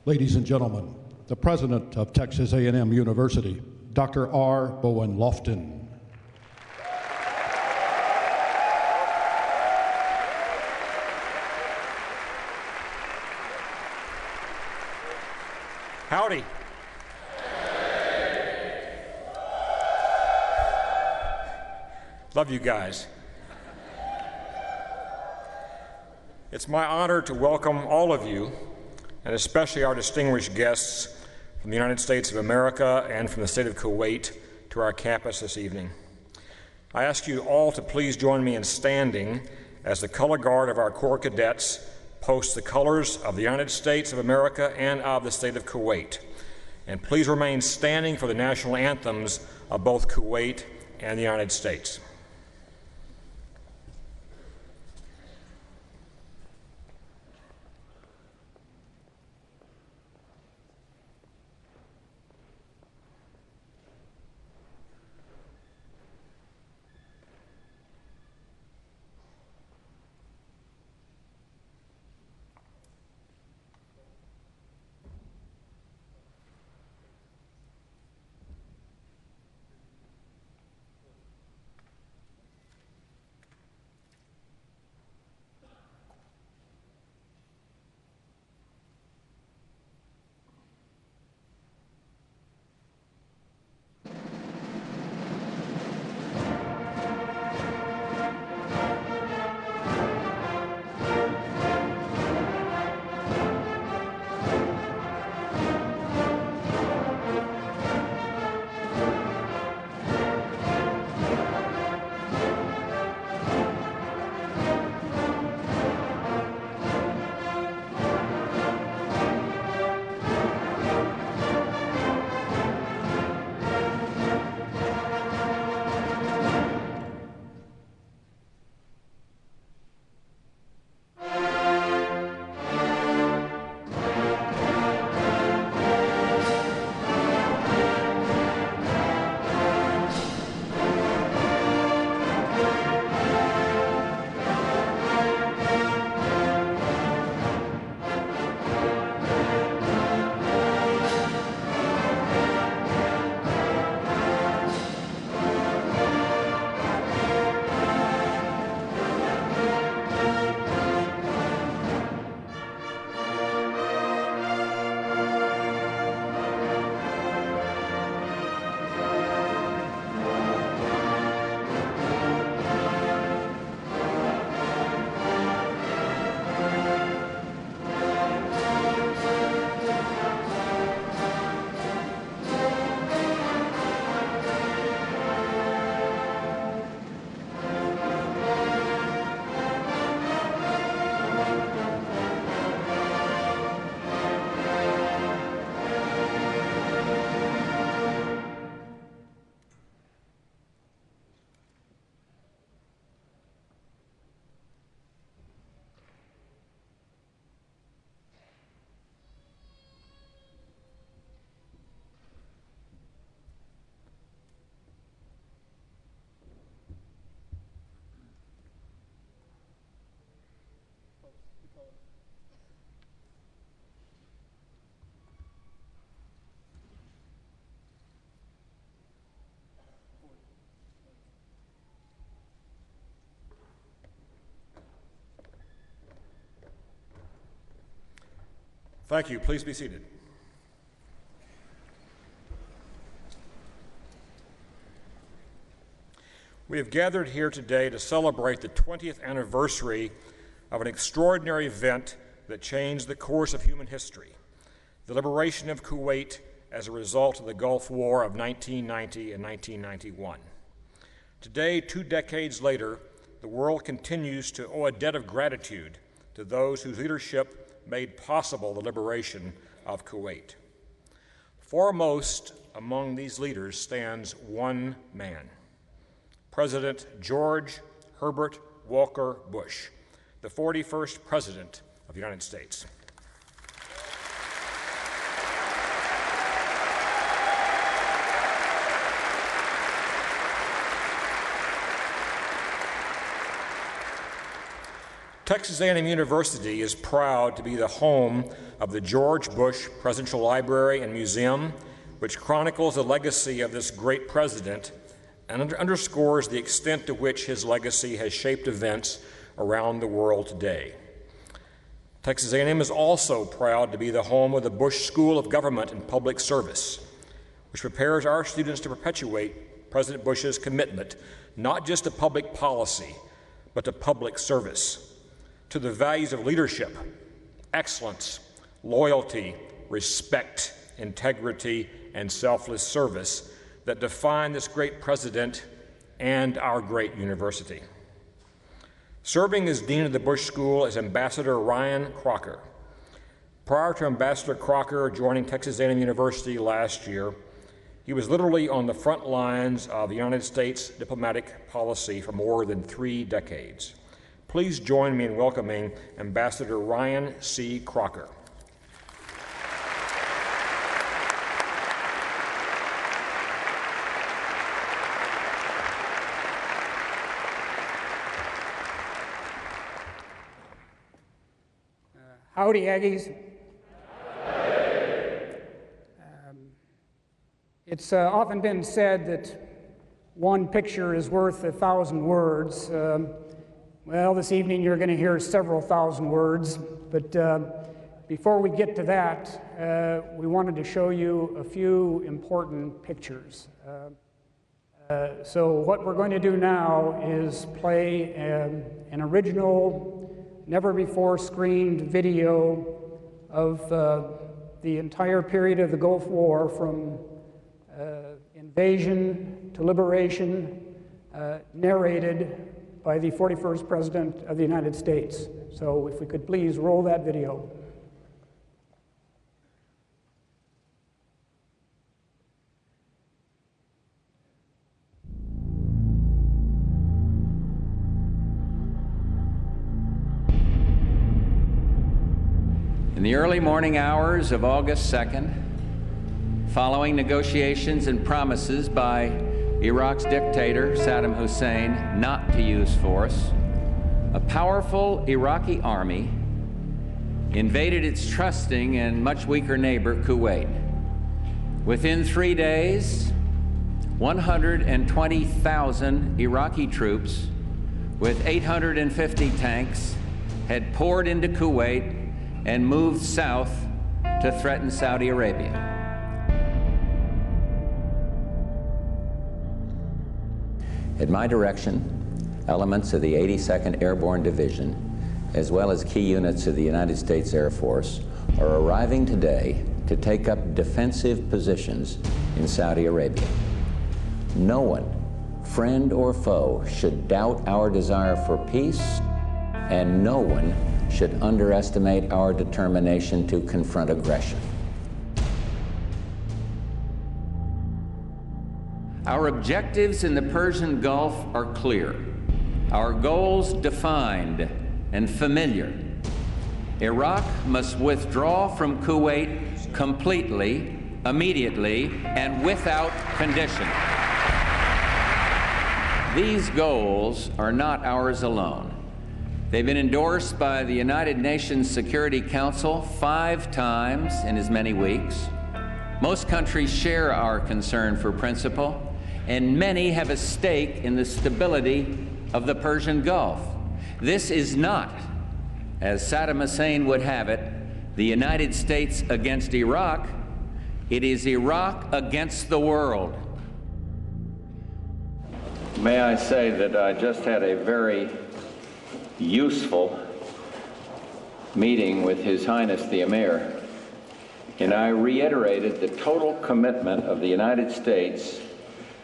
Ladies and gentlemen, the President of Texas A&M University, Dr. R. Bowen Lofton. Howdy. Love you guys. It's my honor to welcome all of you, and especially our distinguished guests from the United States of America and from the state of Kuwait, to our campus this evening. I ask you all to please join me in standing as the color guard of our Corps cadets posts the colors of the United States of America and of the state of Kuwait. And please remain standing for the national anthems of both Kuwait and the United States. Thank you. Please be seated. We have gathered here today to celebrate the 20th anniversary of an extraordinary event that changed the course of human history, the liberation of Kuwait as a result of the Gulf War of 1990 and 1991. Today, 2 decades later, the world continues to owe a debt of gratitude to those whose leadership made possible the liberation of Kuwait. Foremost among these leaders stands one man, President George Herbert Walker Bush, the 41st President of the United States. Texas A&M University is proud to be the home of the George Bush Presidential Library and Museum, which chronicles the legacy of this great president and underscores the extent to which his legacy has shaped events around the world today. Texas A&M is also proud to be the home of the Bush School of Government and Public Service, which prepares our students to perpetuate President Bush's commitment not just to public policy, but to public service, to the values of leadership, excellence, loyalty, respect, integrity, and selfless service that define this great president and our great university. Serving as Dean of the Bush School is Ambassador Ryan Crocker. Prior to Ambassador Crocker joining Texas A&M University last year, he was literally on the front lines of the United States diplomatic policy for more than 3 decades. Please join me in welcoming Ambassador Ryan C. Crocker. Howdy, Aggies. It's often been said that one picture is worth 1,000 words. Well, this evening you're going to hear several thousand words, but before we get to that, we wanted to show you a few important pictures. So what we're going to do now is play an original, never-before-screened video of the entire period of the Gulf War, from invasion to liberation, narrated by the 41st President of the United States. So if we could please roll that video. In the early morning hours of August 2nd, following negotiations and promises by Iraq's dictator, Saddam Hussein, not to use force, a powerful Iraqi army invaded its trusting and much weaker neighbor, Kuwait. Within 3 days, 120,000 Iraqi troops with 850 tanks had poured into Kuwait and moved south to threaten Saudi Arabia. At my direction, elements of the 82nd Airborne Division, as well as key units of the United States Air Force, are arriving today to take up defensive positions in Saudi Arabia. No one, friend or foe, should doubt our desire for peace, and no one should underestimate our determination to confront aggression. Our objectives in the Persian Gulf are clear, our goals defined and familiar. Iraq must withdraw from Kuwait completely, immediately, and without condition. These goals are not ours alone. They've been endorsed by the United Nations Security Council 5 times in as many weeks. Most countries share our concern for principle, and many have a stake in the stability of the Persian Gulf. This is not, as Saddam Hussein would have it, the United States against Iraq. It is Iraq against the world. May I say that I just had a very useful meeting with His Highness the Amir, and I reiterated the total commitment of the United States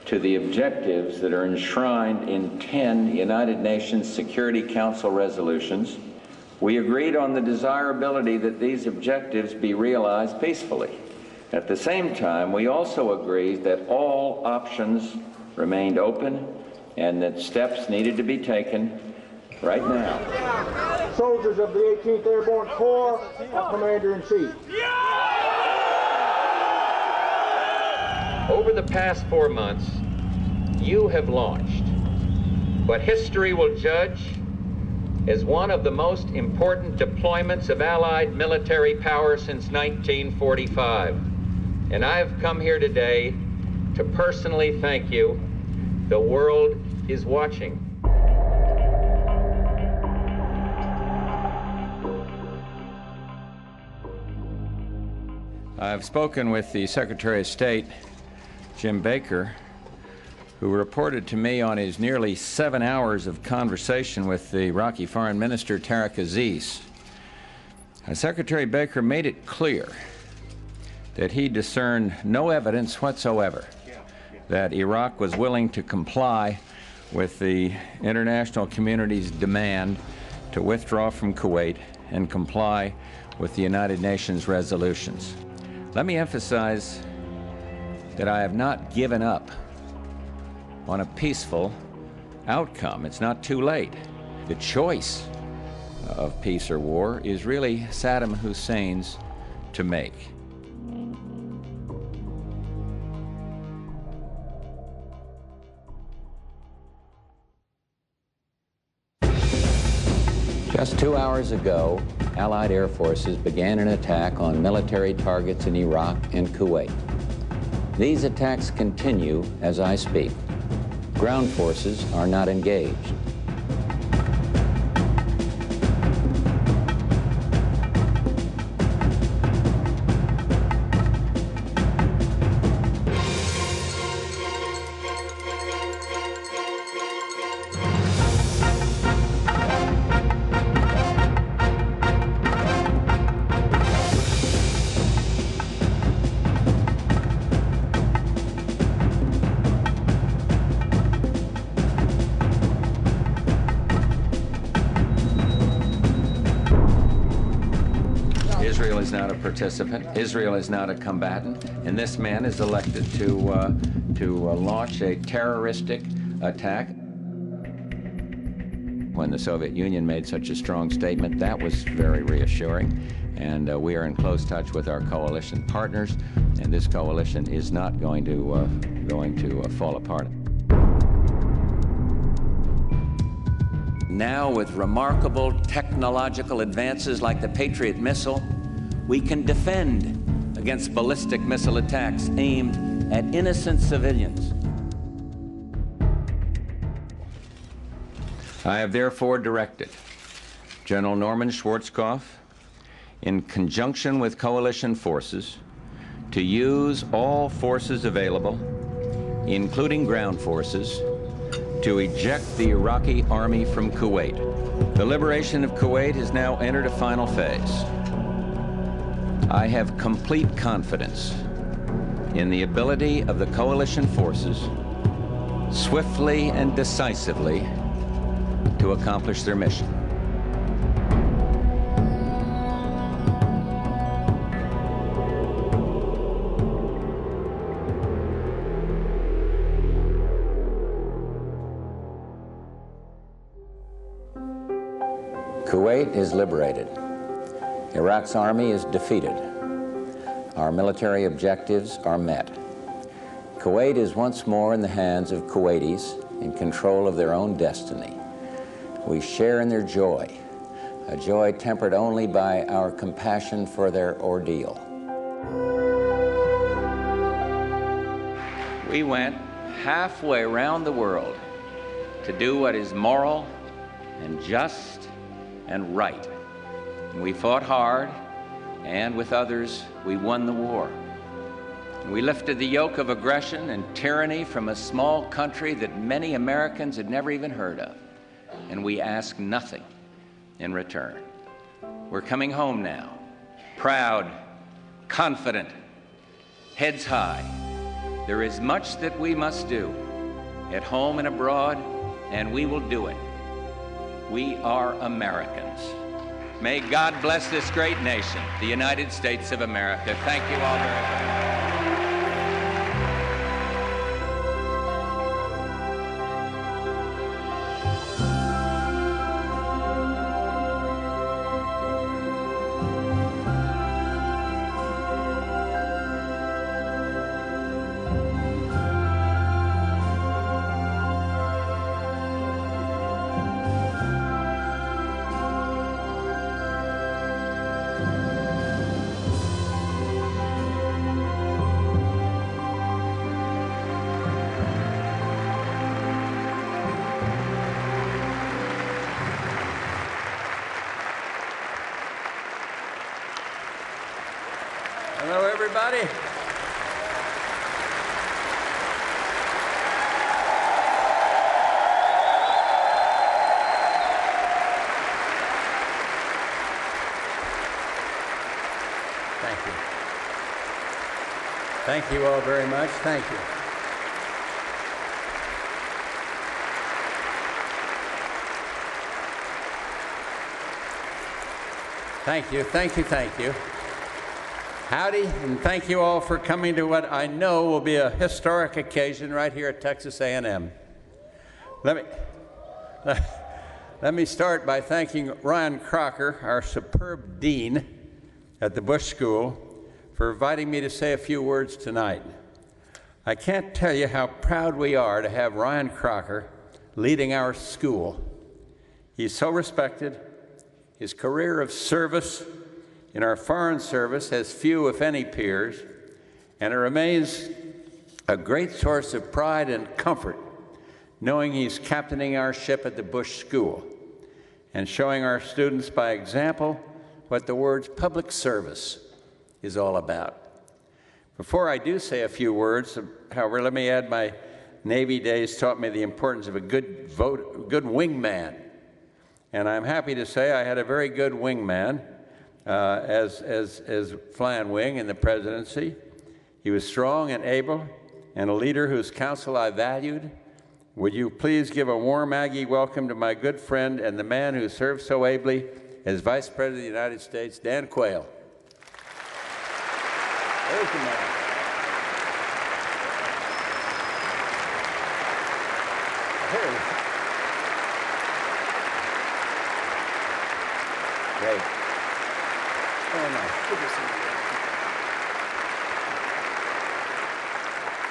to the objectives that are enshrined in 10 United Nations Security Council resolutions. We agreed on the desirability that these objectives be realized peacefully. At the same time, we also agreed that all options remained open and that steps needed to be taken right now. Soldiers of the 18th Airborne Corps, our Commander-in-Chief. Over the past 4 months, you have launched what history will judge as one of the most important deployments of Allied military power since 1945. And I've come here today to personally thank you. The world is watching. I've spoken with the Secretary of State, Jim Baker, who reported to me on his nearly 7 hours of conversation with the Iraqi Foreign Minister, Tariq Aziz. Secretary Baker made it clear that he discerned no evidence whatsoever that Iraq was willing to comply with the international community's demand to withdraw from Kuwait and comply with the United Nations resolutions. Let me emphasize that I have not given up on a peaceful outcome. It's not too late. The choice of peace or war is really Saddam Hussein's to make. Just 2 hours ago, Allied air forces began an attack on military targets in Iraq and Kuwait. These attacks continue as I speak. Ground forces are not engaged. Participant. Israel is not a combatant, and this man is elected to launch a terroristic attack. When the Soviet Union made such a strong statement, that was very reassuring, and we are in close touch with our coalition partners, and this coalition is not going to fall apart. Now, with remarkable technological advances like the Patriot missile, we can defend against ballistic missile attacks aimed at innocent civilians. I have therefore directed General Norman Schwarzkopf, in conjunction with coalition forces, to use all forces available, including ground forces, to eject the Iraqi army from Kuwait. The liberation of Kuwait has now entered a final phase. I have complete confidence in the ability of the coalition forces swiftly and decisively to accomplish their mission. Kuwait is liberated. Iraq's army is defeated. Our military objectives are met. Kuwait is once more in the hands of Kuwaitis in control of their own destiny. We share in their joy, a joy tempered only by our compassion for their ordeal. We went halfway around the world to do what is moral and just and right. And we fought hard, and with others, we won the war. And we lifted the yoke of aggression and tyranny from a small country that many Americans had never even heard of. And we asked nothing in return. We're coming home now, proud, confident, heads high. There is much that we must do, at home and abroad, and we will do it. We are Americans. May God bless this great nation, the United States of America. Thank you all very much. everybody. Thank you. Thank you all very much. Thank you. Thank you, thank you, thank you. Howdy, and thank you all for coming to what I know will be a historic occasion right here at Texas A&M. Let me start by thanking Ryan Crocker, our superb dean at the Bush School, for inviting me to say a few words tonight. I can't tell you how proud we are to have Ryan Crocker leading our school. He's so respected. His career of service in our foreign service has few, if any, peers, and it remains a great source of pride and comfort knowing he's captaining our ship at the Bush School and showing our students by example what the words public service is all about. Before I do say a few words, however, let me add my Navy days taught me the importance of a good wingman. And I'm happy to say I had a very good wingman as flying wing in the presidency. He was strong and able and a leader whose counsel I valued. Would you please give a warm Aggie welcome to my good friend and the man who served so ably as Vice President of the United States, Dan Quayle. There's the man. Great. Oh, nice. Good to see you.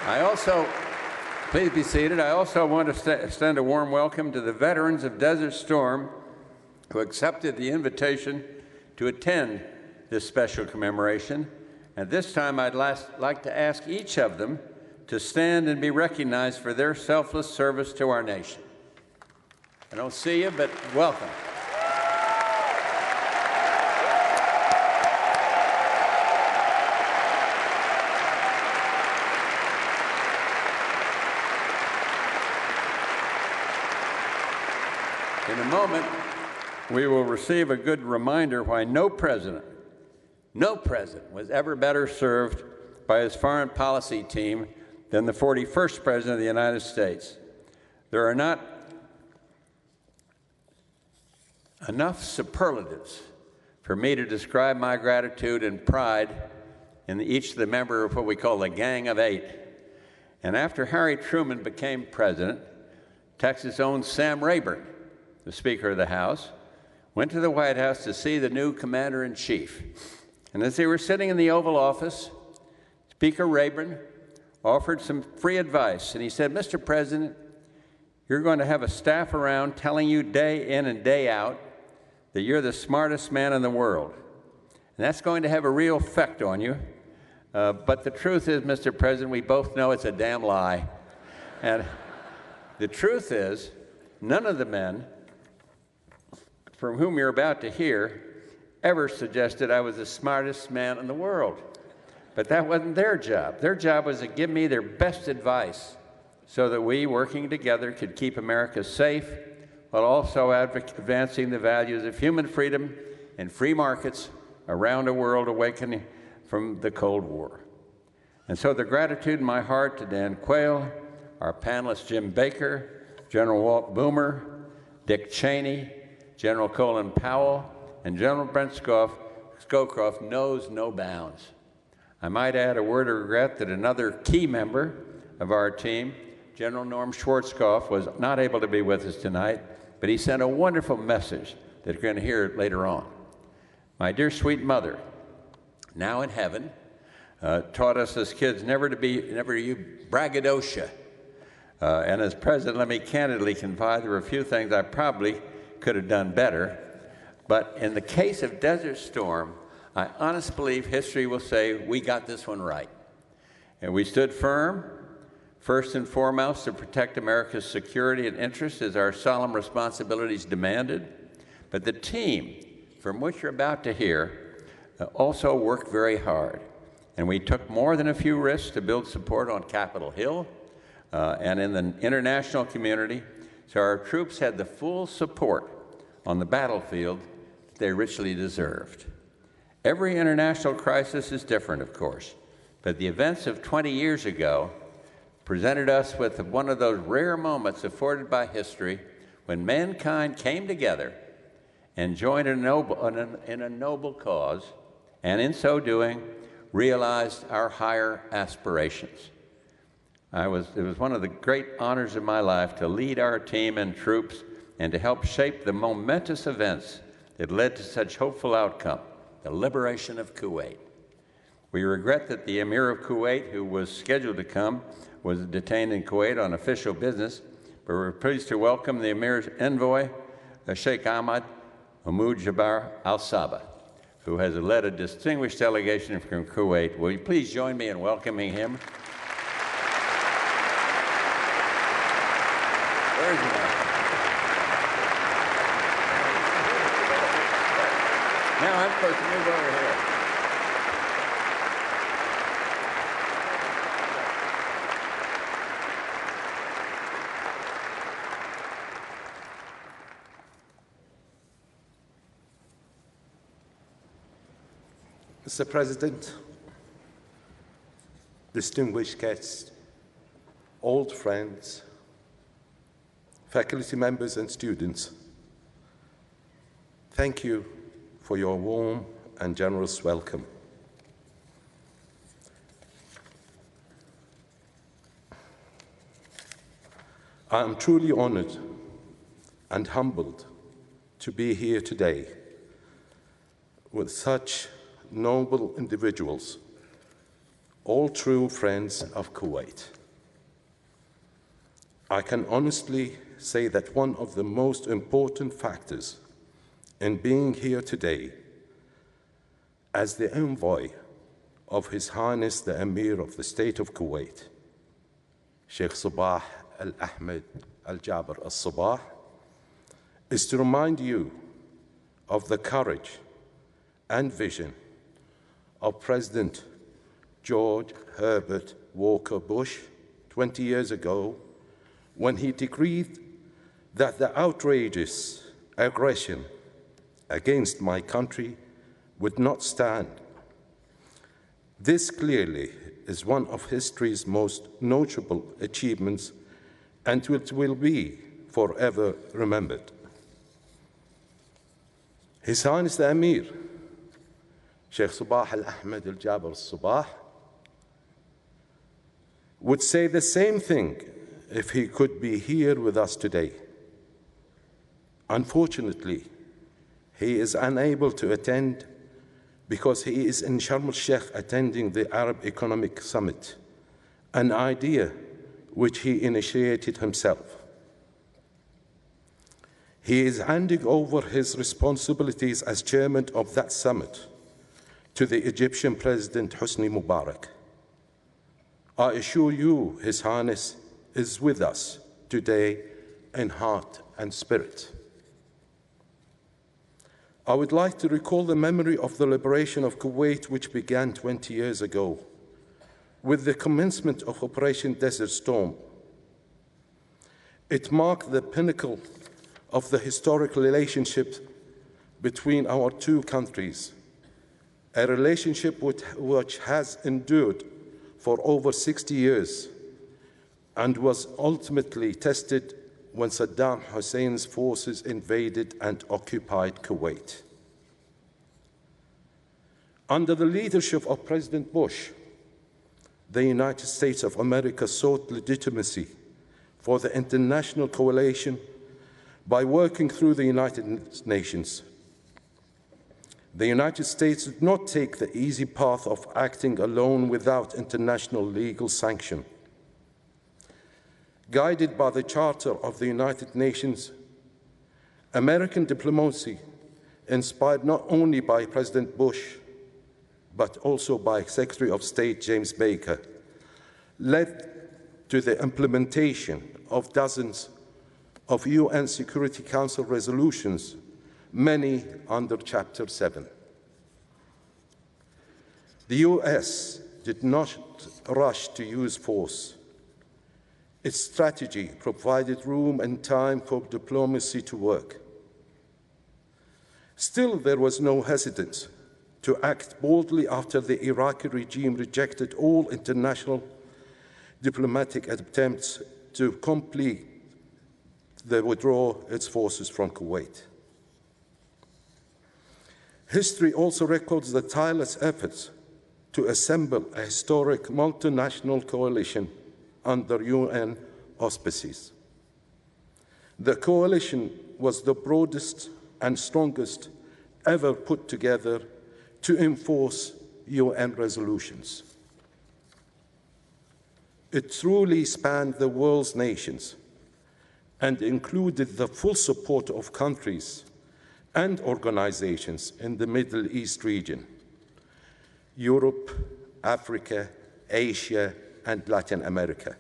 I also, please be seated. I also want to extend a warm welcome to the veterans of Desert Storm who accepted the invitation to attend this special commemoration. And this time I'd like to ask each of them to stand and be recognized for their selfless service to our nation. I don't see you, but welcome. In a moment, we will receive a good reminder why no president was ever better served by his foreign policy team than the 41st President of the United States. There are not enough superlatives for me to describe my gratitude and pride in each of the members of what we call the Gang of Eight. And after Harry Truman became president, Texas' own Sam Rayburn, the Speaker of the House, went to the White House to see the new Commander-in-Chief. And as they were sitting in the Oval Office, Speaker Rayburn offered some free advice. And he said, Mr. President, you're going to have a staff around telling you day in and day out that you're the smartest man in the world. And that's going to have a real effect on you. But the truth is, Mr. President, we both know it's a damn lie. And the truth is, none of the men from whom you're about to hear ever suggested I was the smartest man in the world. But that wasn't their job. Their job was to give me their best advice so that we, working together, could keep America safe while also advancing the values of human freedom and free markets around a world awakening from the Cold War. And so the gratitude in my heart to Dan Quayle, our panelists Jim Baker, General Walt Boomer, Dick Cheney, General Colin Powell, and General Brent Scowcroft knows no bounds. I might add a word of regret that another key member of our team, General Norm Schwarzkopf, was not able to be with us tonight, but he sent a wonderful message that you're going to hear later on. My dear sweet mother, now in heaven, taught us as kids never to use braggadocio. And as president, let me candidly confide there were a few things I probably could have done better. But in the case of Desert Storm, I honestly believe history will say we got this one right. And we stood firm, first and foremost, to protect America's security and interests as our solemn responsibilities demanded. But the team from which you're about to hear also worked very hard. and we took more than a few risks to build support on Capitol Hill and in the international community, so our troops had the full support on the battlefield they richly deserved. Every international crisis is different, of course, but the events of 20 years ago presented us with one of those rare moments afforded by history when mankind came together and joined in a noble cause, and in so doing, realized our higher aspirations. It was one of the great honors of my life to lead our team and troops and to help shape the momentous events that led to such hopeful outcome, the liberation of Kuwait. We regret that the Amir of Kuwait, who was scheduled to come, was detained in Kuwait on official business, but we're pleased to welcome the Amir's envoy, Sheikh Ahmed Jabbar Al-Sabah, who has led a distinguished delegation from Kuwait. Will you please join me in welcoming him? Where is he now? Now I'm supposed to move over here. Mr. President, distinguished guests, old friends, faculty members and students, thank you for your warm and generous welcome. I am truly honored and humbled to be here today with such noble individuals, all true friends of Kuwait. I can honestly say that one of the most important factors in being here today as the envoy of His Highness the Amir of the State of Kuwait, Sheikh Sabah Al-Ahmed Al-Jabr Al-Sabah, is to remind you of the courage and vision of President George Herbert Walker Bush 20 years ago, when he decreed that the outrageous aggression against my country would not stand. This clearly is one of history's most notable achievements, and it will be forever remembered. His Highness the Amir, Sheikh Sabah Al-Ahmed Al-Jabr Al-Sabah, would say the same thing if he could be here with us today. Unfortunately, he is unable to attend because he is in Sharm el-Sheikh attending the Arab Economic Summit, an idea which he initiated himself. He is handing over his responsibilities as chairman of that summit to the Egyptian President Hosni Mubarak. I assure you, His Highness is with us today in heart and spirit. I would like to recall the memory of the liberation of Kuwait, which began 20 years ago with the commencement of Operation Desert Storm. It marked the pinnacle of the historical relationship between our two countries, a relationship which has endured for over 60 years and was ultimately tested when Saddam Hussein's forces invaded and occupied Kuwait. Under the leadership of President Bush, the United States of America sought legitimacy for the international coalition by working through the United Nations. The United States did not take the easy path of acting alone without international legal sanction. Guided by the Charter of the United Nations, American diplomacy, inspired not only by President Bush, but also by Secretary of State James Baker, led to the implementation of dozens of UN Security Council resolutions, many under Chapter 7. The US did not rush to use force. Its strategy provided room and time for diplomacy to work. Still, there was no hesitance to act boldly after the Iraqi regime rejected all international diplomatic attempts to complete the withdraw its forces from Kuwait. History also records the tireless efforts to assemble a historic multinational coalition under UN auspices. The coalition was the broadest and strongest ever put together to enforce UN resolutions. It truly spanned the world's nations and included the full support of countries and organizations in the Middle East region, Europe, Africa, Asia, and Latin America.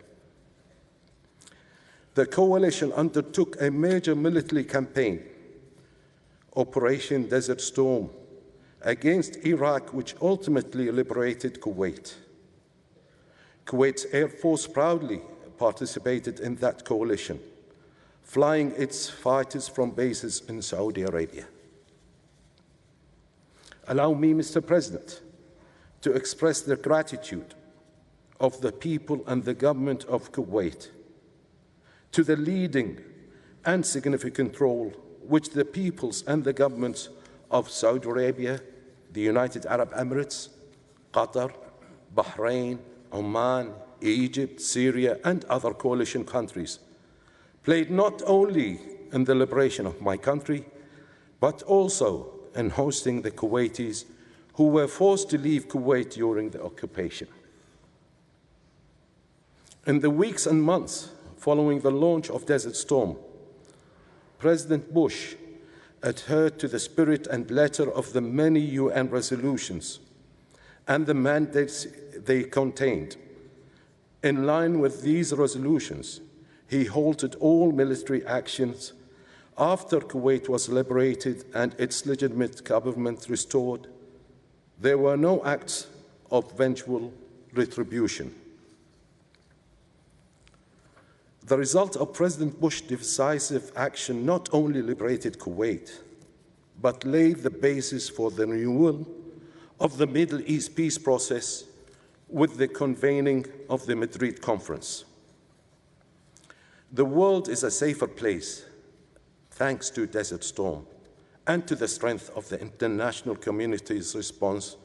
The coalition undertook a major military campaign, Operation Desert Storm, against Iraq, which ultimately liberated Kuwait. Kuwait's Air Force proudly participated in that coalition, flying its fighters from bases in Saudi Arabia. Allow me, Mr. President, to express the gratitude of the people and the government of Kuwait to the leading and significant role which the peoples and the governments of Saudi Arabia, the United Arab Emirates, Qatar, Bahrain, Oman, Egypt, Syria, and other coalition countries played not only in the liberation of my country, but also in hosting the Kuwaitis who were forced to leave Kuwait during the occupation. In the weeks and months following the launch of Desert Storm, President Bush adhered to the spirit and letter of the many UN resolutions and the mandates they contained. In line with these resolutions, he halted all military actions after Kuwait was liberated and its legitimate government restored. There were no acts of vengeful retribution. The result of President Bush's decisive action not only liberated Kuwait, but laid the basis for the renewal of the Middle East peace process with the convening of the Madrid Conference. The world is a safer place thanks to Desert Storm and to the strength of the international community's response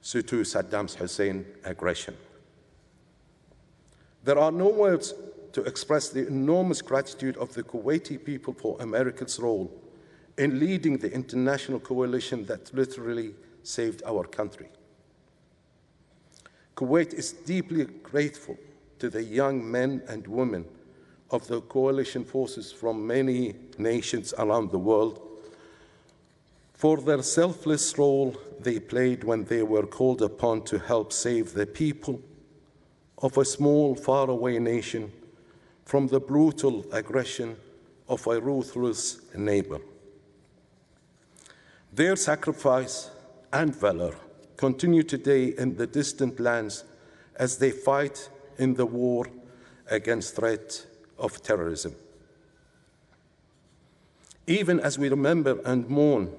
to Saddam Hussein's aggression. There are no words to express the enormous gratitude of the Kuwaiti people for America's role in leading the international coalition that literally saved our country. Kuwait is deeply grateful to the young men and women of the coalition forces from many nations around the world for their selfless role they played when they were called upon to help save the people of a small, faraway nation from the brutal aggression of a ruthless neighbor. Their sacrifice and valor continue today in the distant lands as they fight in the war against threat of terrorism. Even as we remember and mourn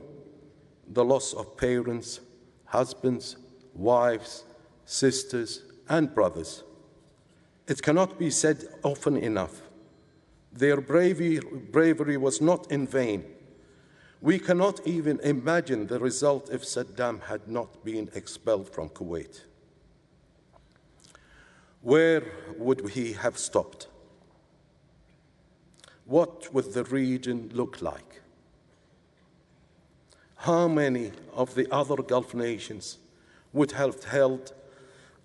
the loss of parents, husbands, wives, sisters, and brothers, it cannot be said often enough. Their bravery was not in vain. We cannot even imagine the result if Saddam had not been expelled from Kuwait. Where would he have stopped? What would the region look like? How many of the other Gulf nations would have held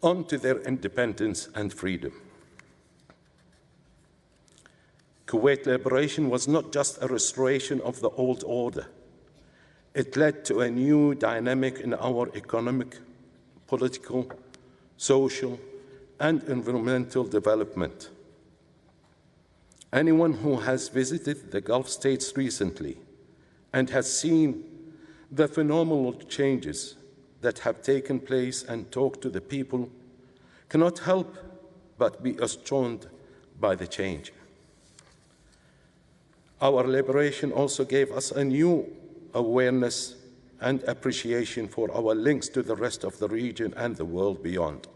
on to their independence and freedom? Kuwait liberation was not just a restoration of the old order. It led to a new dynamic in our economic, political, social, and environmental development. Anyone who has visited the Gulf states recently and has seen the phenomenal changes that have taken place and talked to the people cannot help but be astonished by the change. Our liberation also gave us a new awareness and appreciation for our links to the rest of the region and the world beyond.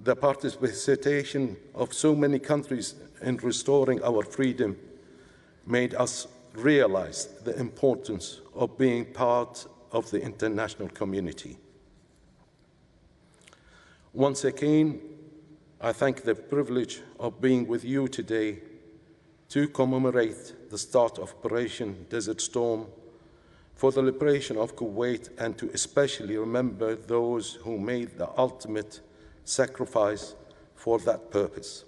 The participation of so many countries in restoring our freedom made us realize the importance of being part of the international community. Once again, I thank the privilege of being with you today to commemorate the start of Operation Desert Storm for the liberation of Kuwait, and to especially remember those who made the ultimate sacrifice for that purpose.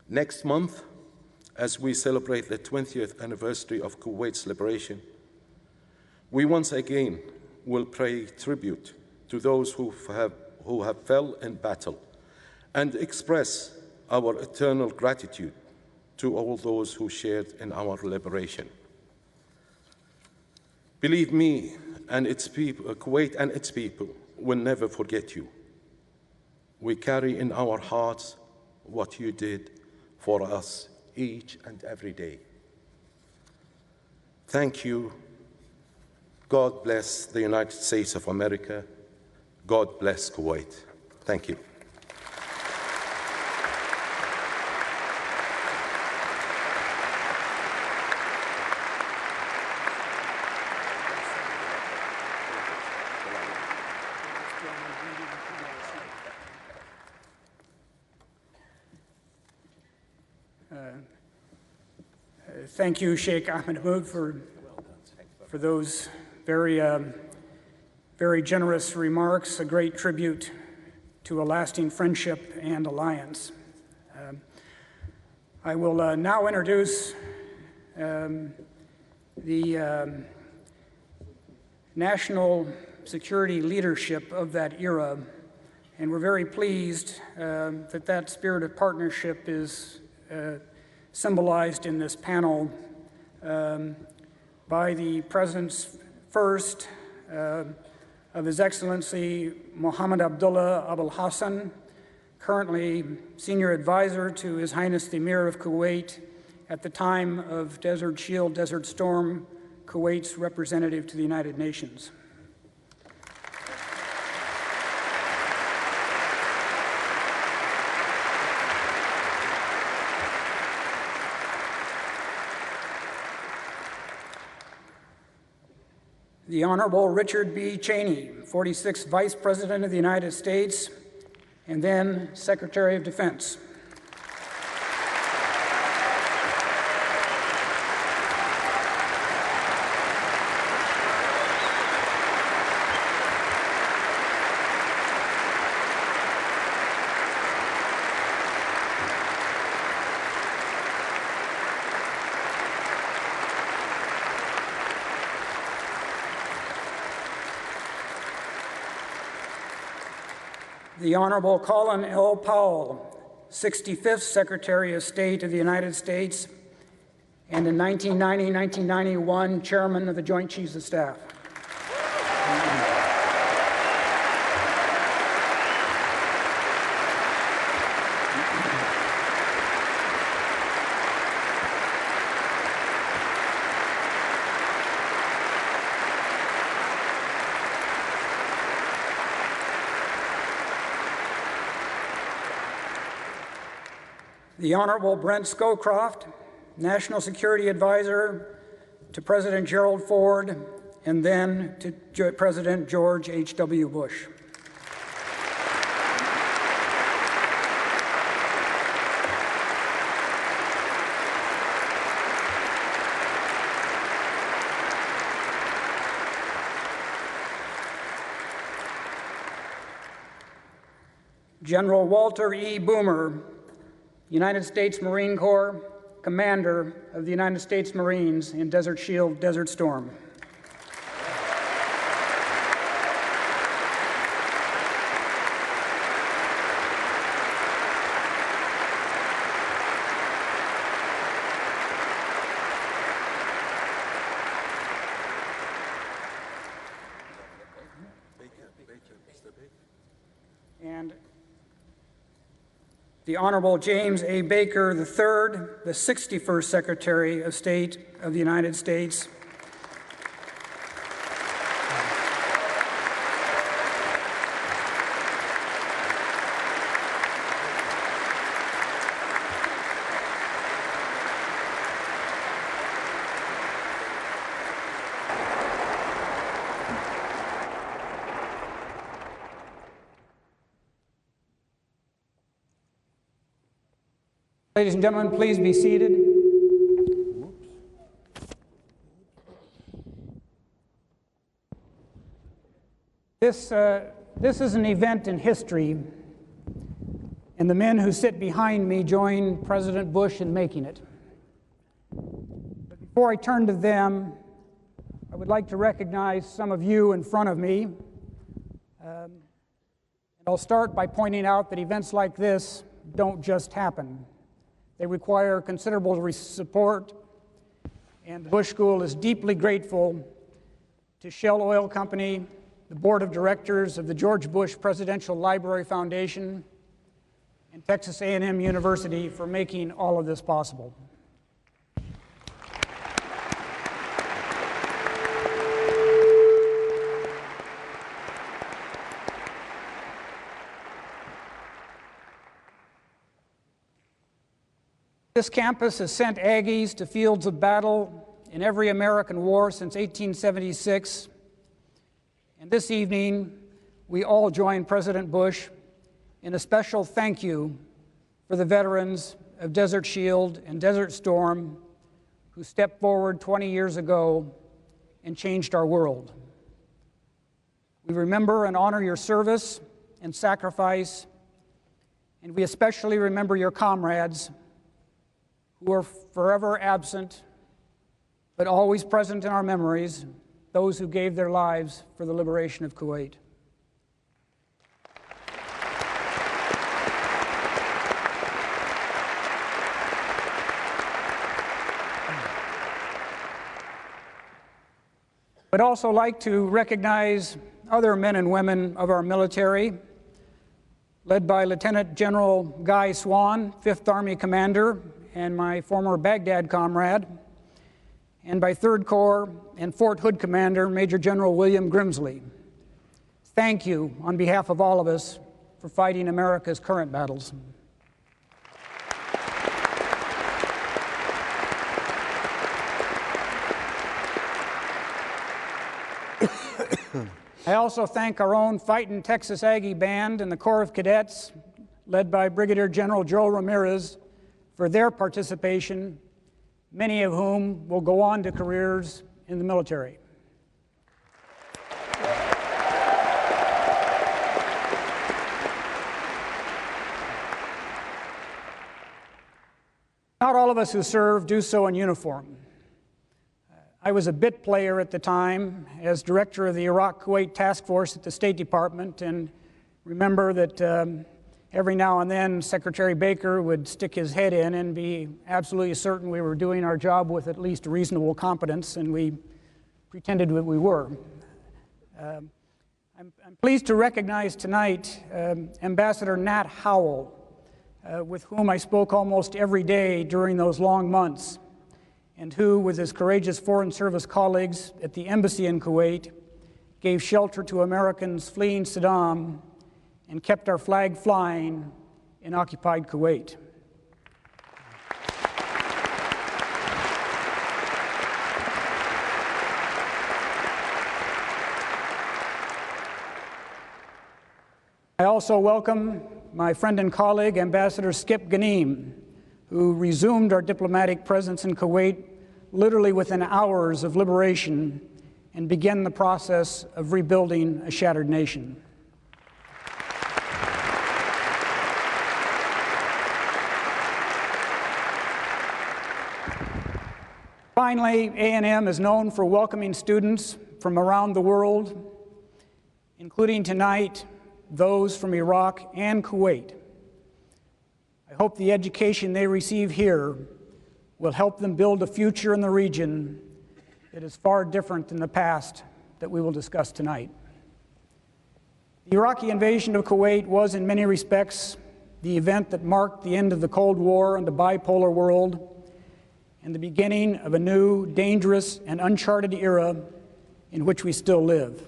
Next month, as we celebrate the 20th anniversary of Kuwait's liberation, we once again will pay tribute to those who have fell in battle and express our eternal gratitude to all those who shared in our liberation. Believe me, and its people, Kuwait and its people will never forget you. We carry in our hearts what you did for us each and every day. Thank you. God bless the United States of America. God bless Kuwait. Thank you. Thank you, Sheikh Ahmed, for those very generous remarks, a great tribute to a lasting friendship and alliance. I will now introduce the national security leadership of that era, and we're very pleased that spirit of partnership is symbolized in this panel by the presence first of His Excellency Mohammad Abdullah Abul Hassan, currently Senior Advisor to His Highness the Amir of Kuwait, at the time of Desert Shield, Desert Storm, Kuwait's representative to the United Nations. The Honorable Richard B. Cheney, 46th Vice President of the United States, and then Secretary of Defense. The Honorable Colin L. Powell, 65th Secretary of State of the United States, and in 1990-1991, Chairman of the Joint Chiefs of Staff. The Honorable Brent Scowcroft, National Security Advisor to President Gerald Ford, and then to President George H.W. Bush. General Walter E. Boomer, United States Marine Corps, Commander of the United States Marines in Desert Shield, Desert Storm. the Honorable James A. Baker III, the 61st Secretary of State of the United States. Ladies and gentlemen, please be seated. This is an event in history, and the men who sit behind me joined President Bush in making it. But before I turn to them, I would like to recognize some of you in front of me. And I'll start by pointing out that events like this don't just happen. They require considerable support, and the Bush School is deeply grateful to Shell Oil Company, the Board of Directors of the George Bush Presidential Library Foundation, and Texas A&M University for making all of this possible. This campus has sent Aggies to fields of battle in every American war since 1876. And this evening, we all join President Bush in a special thank you for the veterans of Desert Shield and Desert Storm who stepped forward 20 years ago and changed our world. We remember and honor your service and sacrifice, and we especially remember your comrades who are forever absent, but always present in our memories, those who gave their lives for the liberation of Kuwait. I'd also like to recognize other men and women of our military, led by Lieutenant General Guy Swan, 5th Army Commander, and my former Baghdad comrade, and by 3rd Corps and Fort Hood Commander, Major General William Grimsley. Thank you on behalf of all of us for fighting America's current battles. I also thank our own Fightin' Texas Aggie Band and the Corps of Cadets, led by Brigadier General Joe Ramirez, for their participation, many of whom will go on to careers in the military. Not all of us who serve do so in uniform. I was a bit player at the time as director of the Iraq-Kuwait Task Force at the State Department, and remember that every now and then, Secretary Baker would stick his head in and be absolutely certain we were doing our job with at least reasonable competence, and we pretended that we were. I'm pleased to recognize tonight Ambassador Nat Howell, with whom I spoke almost every day during those long months, and who, with his courageous Foreign Service colleagues at the embassy in Kuwait, gave shelter to Americans fleeing Saddam and kept our flag flying in occupied Kuwait. I also welcome my friend and colleague, Ambassador Skip Ghanim, who resumed our diplomatic presence in Kuwait literally within hours of liberation and began the process of rebuilding a shattered nation. Finally, A&M is known for welcoming students from around the world, including tonight those from Iraq and Kuwait. I hope the education they receive here will help them build a future in the region that is far different than the past that we will discuss tonight. The Iraqi invasion of Kuwait was, in many respects, the event that marked the end of the Cold War and the bipolar world, and the beginning of a new, dangerous, and uncharted era in which we still live.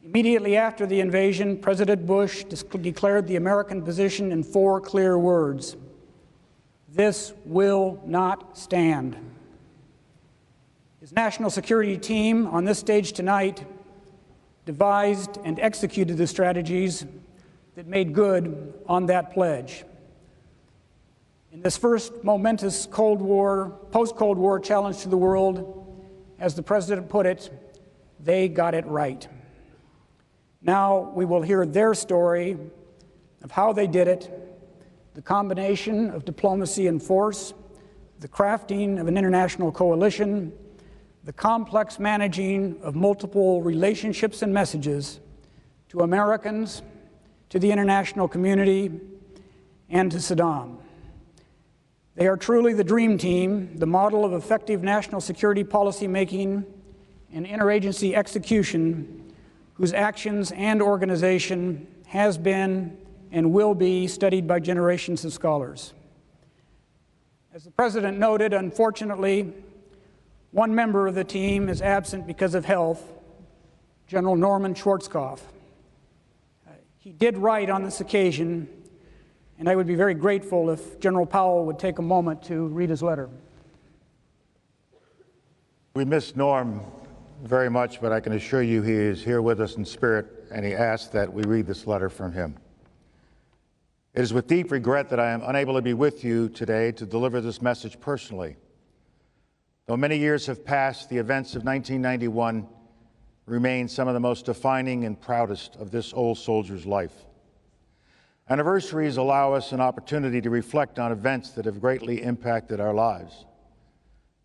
Immediately after the invasion, President Bush declared the American position in 4 clear words: "This will not stand." His national security team on this stage tonight devised and executed the strategies that made good on that pledge. In this first momentous post-Cold War challenge to the world, as the President put it, they got it right. Now we will hear their story of how they did it, the combination of diplomacy and force, the crafting of an international coalition, the complex managing of multiple relationships and messages to Americans, to the international community, and to Saddam. They are truly the dream team, the model of effective national security policy making and interagency execution, whose actions and organization has been and will be studied by generations of scholars. As the President noted, unfortunately, one member of the team is absent because of health, General Norman Schwarzkopf. He did write on this occasion, and I would be very grateful if General Powell would take a moment to read his letter. We miss Norm very much, but I can assure you he is here with us in spirit, and he asked that we read this letter from him. It is with deep regret that I am unable to be with you today to deliver this message personally. Though many years have passed, the events of 1991 remain some of the most defining and proudest of this old soldier's life. Anniversaries allow us an opportunity to reflect on events that have greatly impacted our lives.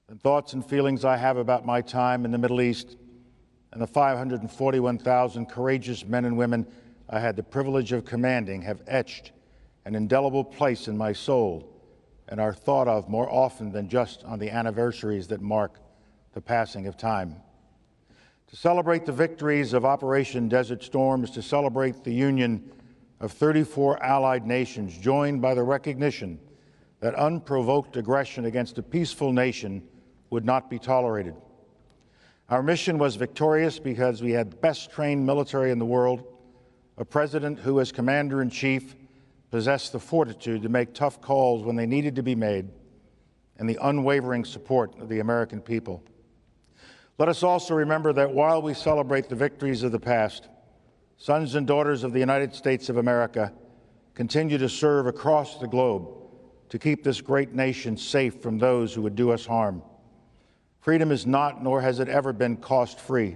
The thoughts and feelings I have about my time in the Middle East and the 541,000 courageous men and women I had the privilege of commanding have etched an indelible place in my soul and are thought of more often than just on the anniversaries that mark the passing of time. To celebrate the victories of Operation Desert Storm is to celebrate the union of 34 allied nations, joined by the recognition that unprovoked aggression against a peaceful nation would not be tolerated. Our mission was victorious because we had the best trained military in the world, a president who, as commander-in-chief, possessed the fortitude to make tough calls when they needed to be made, and the unwavering support of the American people. Let us also remember that while we celebrate the victories of the past, sons and daughters of the United States of America continue to serve across the globe to keep this great nation safe from those who would do us harm. Freedom is not, nor has it ever been, cost-free.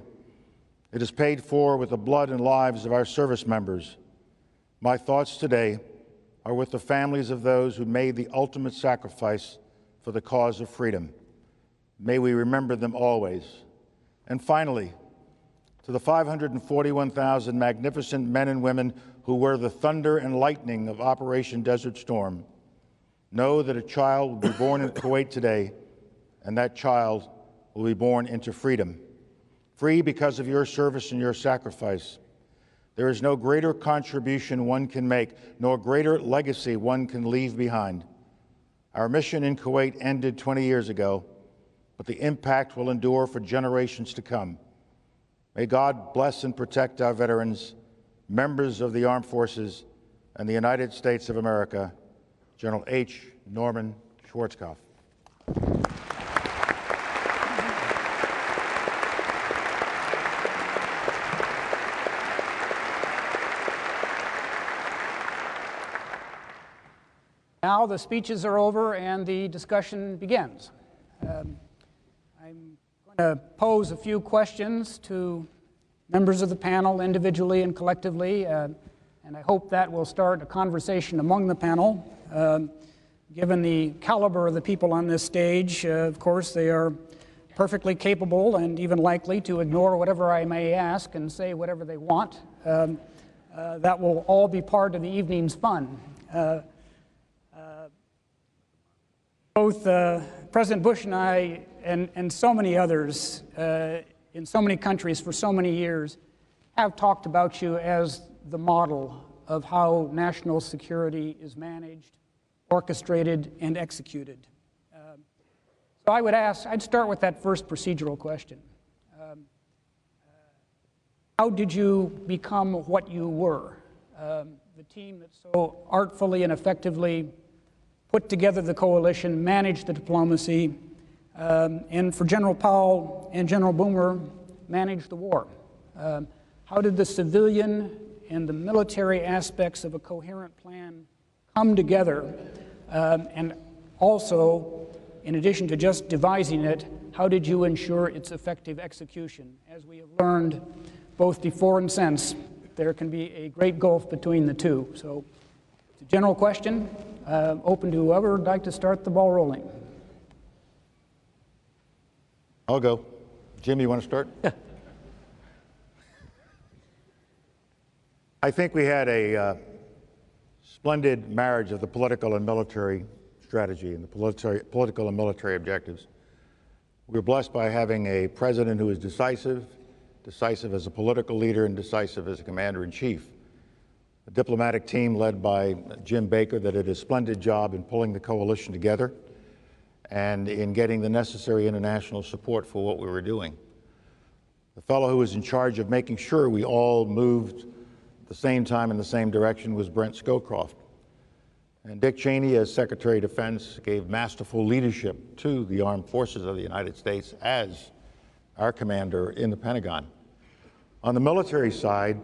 It is paid for with the blood and lives of our service members. My thoughts today are with the families of those who made the ultimate sacrifice for the cause of freedom. May we remember them always. And finally, to the 541,000 magnificent men and women who were the thunder and lightning of Operation Desert Storm, know that a child will be born in Kuwait today, and that child will be born into freedom. Free because of your service and your sacrifice. There is no greater contribution one can make, nor greater legacy one can leave behind. Our mission in Kuwait ended 20 years ago, but the impact will endure for generations to come. May God bless and protect our veterans, members of the armed forces, and the United States of America. General H. Norman Schwarzkopf. Now the speeches are over and the discussion begins. I'm going to pose a few questions to members of the panel individually and collectively, and I hope that will start a conversation among the panel. Given the caliber of the people on this stage, of course, they are perfectly capable and even likely to ignore whatever I may ask and say whatever they want. That will all be part of the evening's fun. Both President Bush and I and so many others in so many countries for so many years have talked about you as the model of how national security is managed, orchestrated, and executed. So I'd start with that first procedural question. How did you become what you were? The team that so artfully and effectively put together the coalition, managed the diplomacy, and for General Powell and General Boomer, managed the war. How did the civilian and the military aspects of a coherent plan come together? And also, in addition to just devising it, how did you ensure its effective execution? As we have learned both before and since, there can be a great gulf between the two. So it's a general question, open to whoever would like to start the ball rolling. I'll go. Jim, you want to start? Yeah. I think we had a splendid marriage of the political and military strategy and the political and military objectives. We were blessed by having a president who is decisive as a political leader and decisive as a commander-in-chief. A diplomatic team led by Jim Baker that did a splendid job in pulling the coalition together and in getting the necessary international support for what we were doing. The fellow who was in charge of making sure we all moved at the same time in the same direction was Brent Scowcroft. And Dick Cheney, as Secretary of Defense, gave masterful leadership to the armed forces of the United States as our commander in the Pentagon. On the military side,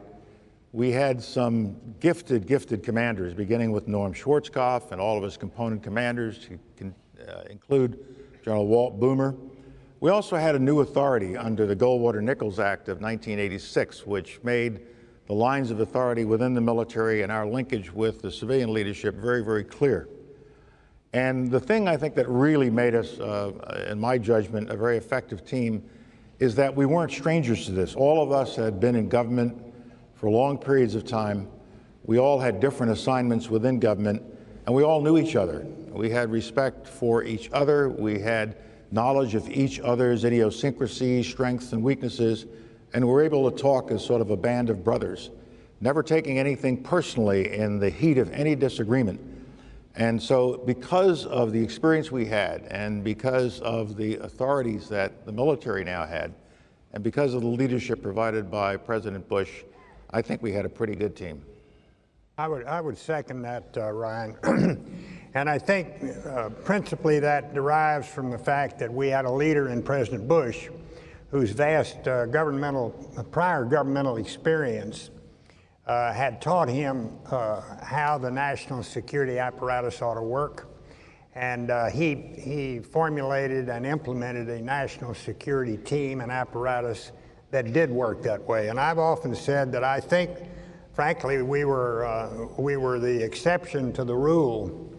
we had some gifted commanders, beginning with Norm Schwarzkopf and all of his component commanders, who can include General Walt Boomer. We also had a new authority under the Goldwater-Nichols Act of 1986, which made the lines of authority within the military and our linkage with the civilian leadership very, very clear. And the thing I think that really made us, in my judgment, a very effective team is that we weren't strangers to this. All of us had been in government for long periods of time. We all had different assignments within government, and we all knew each other. We had respect for each other. We had knowledge of each other's idiosyncrasies, strengths, and weaknesses, and we were able to talk as sort of a band of brothers, never taking anything personally in the heat of any disagreement. And so because of the experience we had, and because of the authorities that the military now had, and because of the leadership provided by President Bush, I think we had a pretty good team. I would second that, Ryan. And I think principally that derives from the fact that we had a leader in President Bush whose vast prior governmental experience had taught him how the national security apparatus ought to work. And he formulated and implemented a national security team and apparatus that did work that way. And I've often said that I think, frankly, we were the exception to the rule,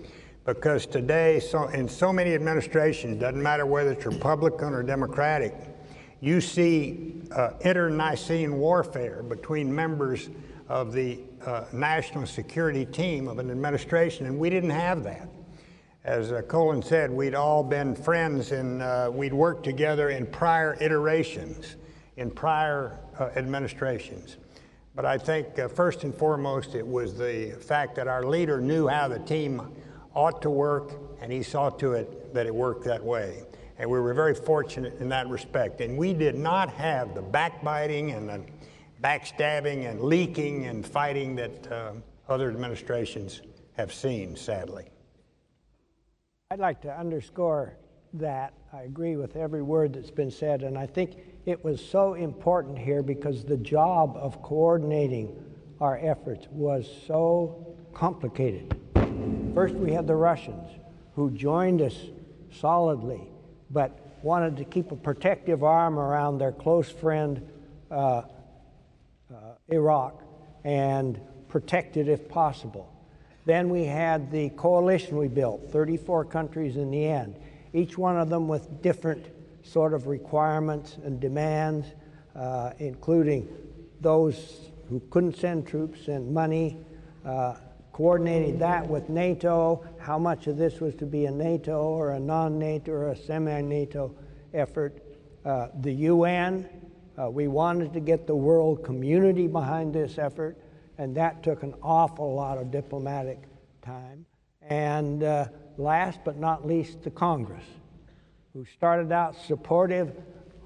because today, in so many administrations, doesn't matter whether it's Republican or Democratic, you see internecine warfare between members of the national security team of an administration, and we didn't have that. As Colin said, we'd all been friends, and we'd worked together in prior iterations, in prior administrations. But I think first and foremost, it was the fact that our leader knew how the team ought to work, and he saw to it that it worked that way. And we were very fortunate in that respect. And we did not have the backbiting and the backstabbing and leaking and fighting that other administrations have seen, sadly. I'd like to underscore that. I agree with every word that's been said, and I think it was so important here because the job of coordinating our efforts was so complicated. First, we had the Russians, who joined us solidly, but wanted to keep a protective arm around their close friend, Iraq, and protect it if possible. Then we had the coalition we built, 34 countries in the end, each one of them with different sort of requirements and demands, including those who couldn't send troops and money, coordinated that with NATO, how much of this was to be a NATO or a non-NATO or a semi-NATO effort. The UN, we wanted to get the world community behind this effort, and that took an awful lot of diplomatic time. And last but not least, the Congress, who started out supportive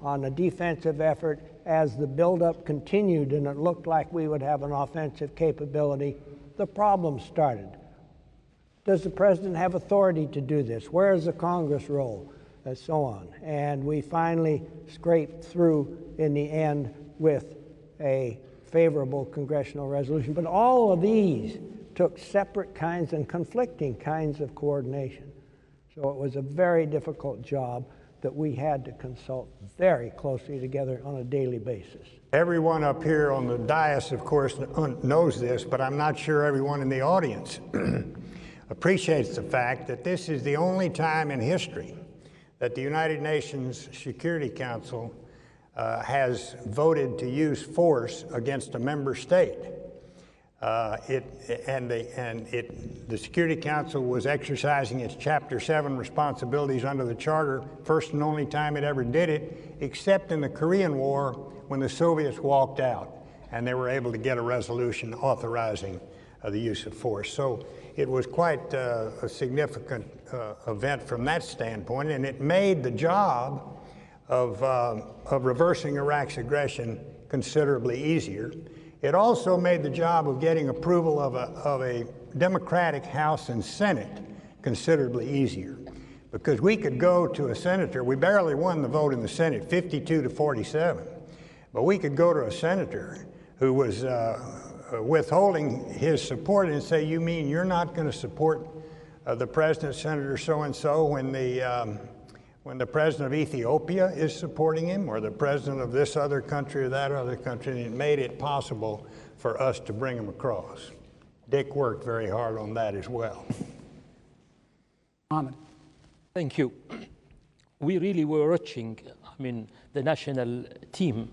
on a defensive effort. As the buildup continued and it looked like we would have an offensive capability, the problem started. Does the president have authority to do this? Where is the Congress role? And so on. And we finally scraped through in the end with a favorable congressional resolution. But all of these took separate kinds and conflicting kinds of coordination. So it was a very difficult job that we had to consult very closely together on a daily basis. Everyone up here on the dais, of course, knows this, but I'm not sure everyone in the audience appreciates the fact that this is the only time in history that the United Nations Security Council has voted to use force against a member state. The Security Council was exercising its Chapter 7 responsibilities under the Charter, first and only time it ever did it, except in the Korean War when the Soviets walked out and they were able to get a resolution authorizing the use of force. So it was quite a significant event from that standpoint, and it made the job of reversing Iraq's aggression considerably easier. It also made the job of getting approval of a Democratic House and Senate considerably easier, because we could go to a senator. We barely won the vote in the Senate, 52-47, but we could go to a senator who was withholding his support and say, you mean you're not going to support the president, Senator so-and-so, when the president of Ethiopia is supporting him, or the president of this other country or that other country? And it made it possible for us to bring him across. Dick worked very hard on that as well. Mohammad. Thank you. We really were watching, the national team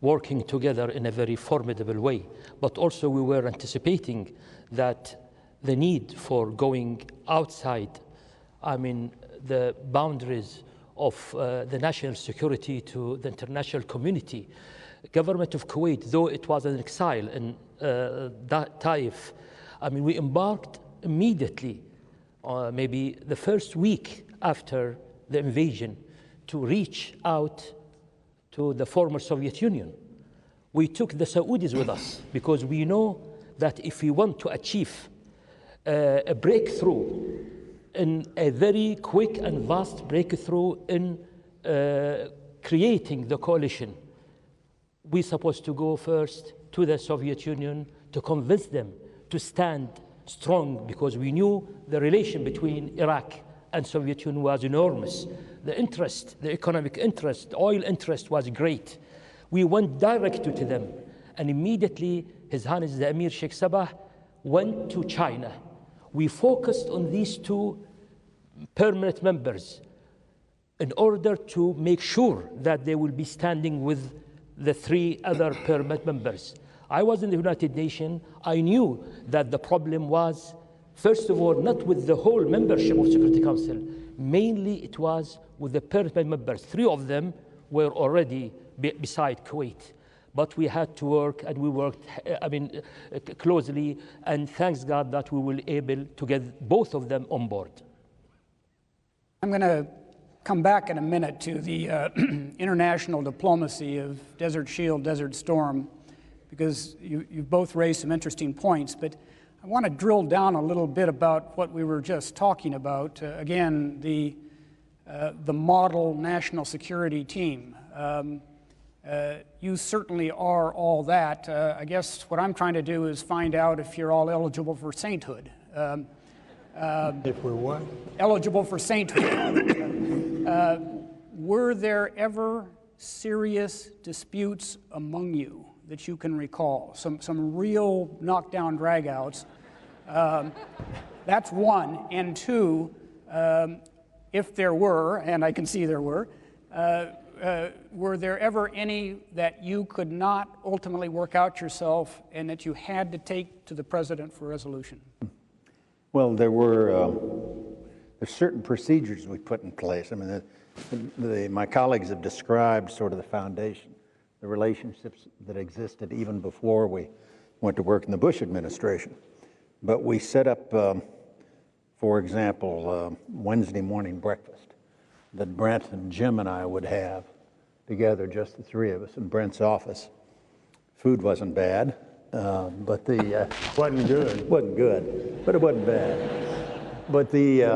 working together in a very formidable way, but also we were anticipating that the need for going outside, the boundaries of the national security to the international community. Government of Kuwait, though it was an exile in Taif, we embarked immediately, maybe the first week after the invasion, to reach out to the former Soviet Union. We took the Saudis with us because we know that if we want to achieve a breakthrough, in a very quick and vast breakthrough in creating the coalition, we're supposed to go first to the Soviet Union to convince them to stand strong, because we knew the relation between Iraq and Soviet Union was enormous. The interest, the economic interest, the oil interest was great. We went directly to them, and immediately His Highness the Amir Sheikh Sabah went to China. We focused on these two permanent members in order to make sure that they will be standing with the three other permanent members. I was in the United Nations. I knew that the problem was, first of all, not with the whole membership of Security Council. Mainly it was with the permanent members. Three of them were already beside Kuwait. But we had to work, and we worked closely, and thanks God that we were able to get both of them on board. I'm going to come back in a minute to the international diplomacy of Desert Shield, Desert Storm, because you've both raised some interesting points, but I want to drill down a little bit about what we were just talking about. Again, the model national security team. You certainly are all that. I guess what I'm trying to do is find out if you're all eligible for sainthood. If we're what? Eligible for sainthood. Were there ever serious disputes among you that you can recall? Some real knockdown dragouts. That's one. And two, if there were, and I can see there were there ever any that you could not ultimately work out yourself and that you had to take to the president for resolution? Well, there's certain procedures we put in place. My colleagues have described sort of the foundation, the relationships that existed even before we went to work in the Bush administration. But we set up, for example, Wednesday morning breakfast that Brent and Jim and I would have together, just the three of us in Brent's office. Food wasn't bad, but the Wasn't good. wasn't good, but it wasn't bad. But the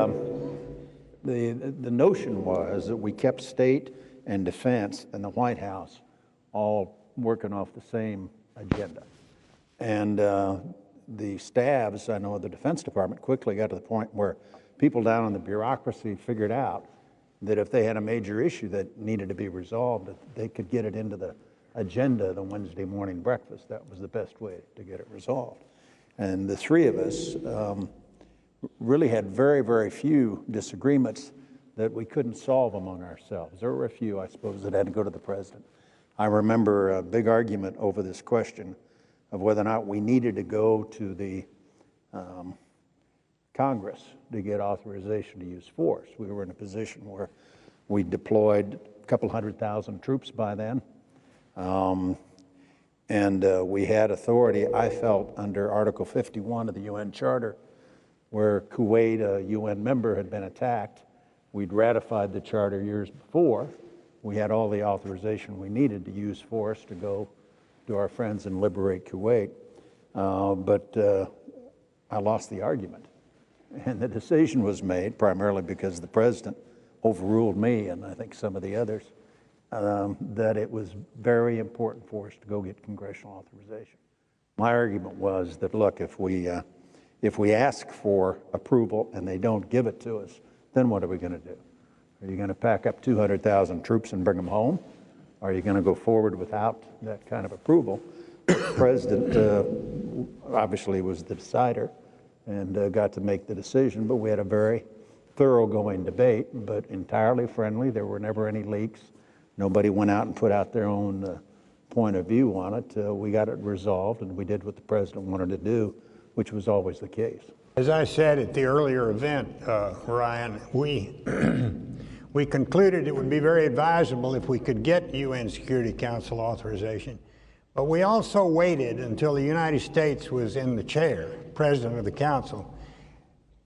notion was that we kept state and defense and the White House all working off the same agenda. And the staffs, I know, of the Defense Department quickly got to the point where people down in the bureaucracy figured out that if they had a major issue that needed to be resolved, that they could get it into the agenda of the Wednesday morning breakfast. That was the best way to get it resolved. And the three of us really had very, very few disagreements that we couldn't solve among ourselves. There were a few, I suppose, that had to go to the president. I remember a big argument over this question of whether or not we needed to go to the Congress to get authorization to use force. We were in a position where we deployed a couple 100,000 troops by then. We had authority, I felt, under Article 51 of the UN Charter, where Kuwait, a UN member, had been attacked. We'd ratified the charter years before. We had all the authorization we needed to use force to go to our friends and liberate Kuwait. But I lost the argument. And the decision was made, primarily because the president overruled me and I think some of the others, that it was very important for us to go get congressional authorization. My argument was that, look, if we ask for approval and they don't give it to us, then what are we going to do? Are you going to pack up 200,000 troops and bring them home? Are you going to go forward without that kind of approval? The president obviously was the decider and got to make the decision, but we had a very thoroughgoing debate, but entirely friendly. There were never any leaks. Nobody went out and put out their own point of view on it. We got it resolved, and we did what the president wanted to do, which was always the case. As I said at the earlier event, Ryan, we concluded it would be very advisable if we could get UN Security Council authorization. But we also waited until the United States was in the chair, president of the council.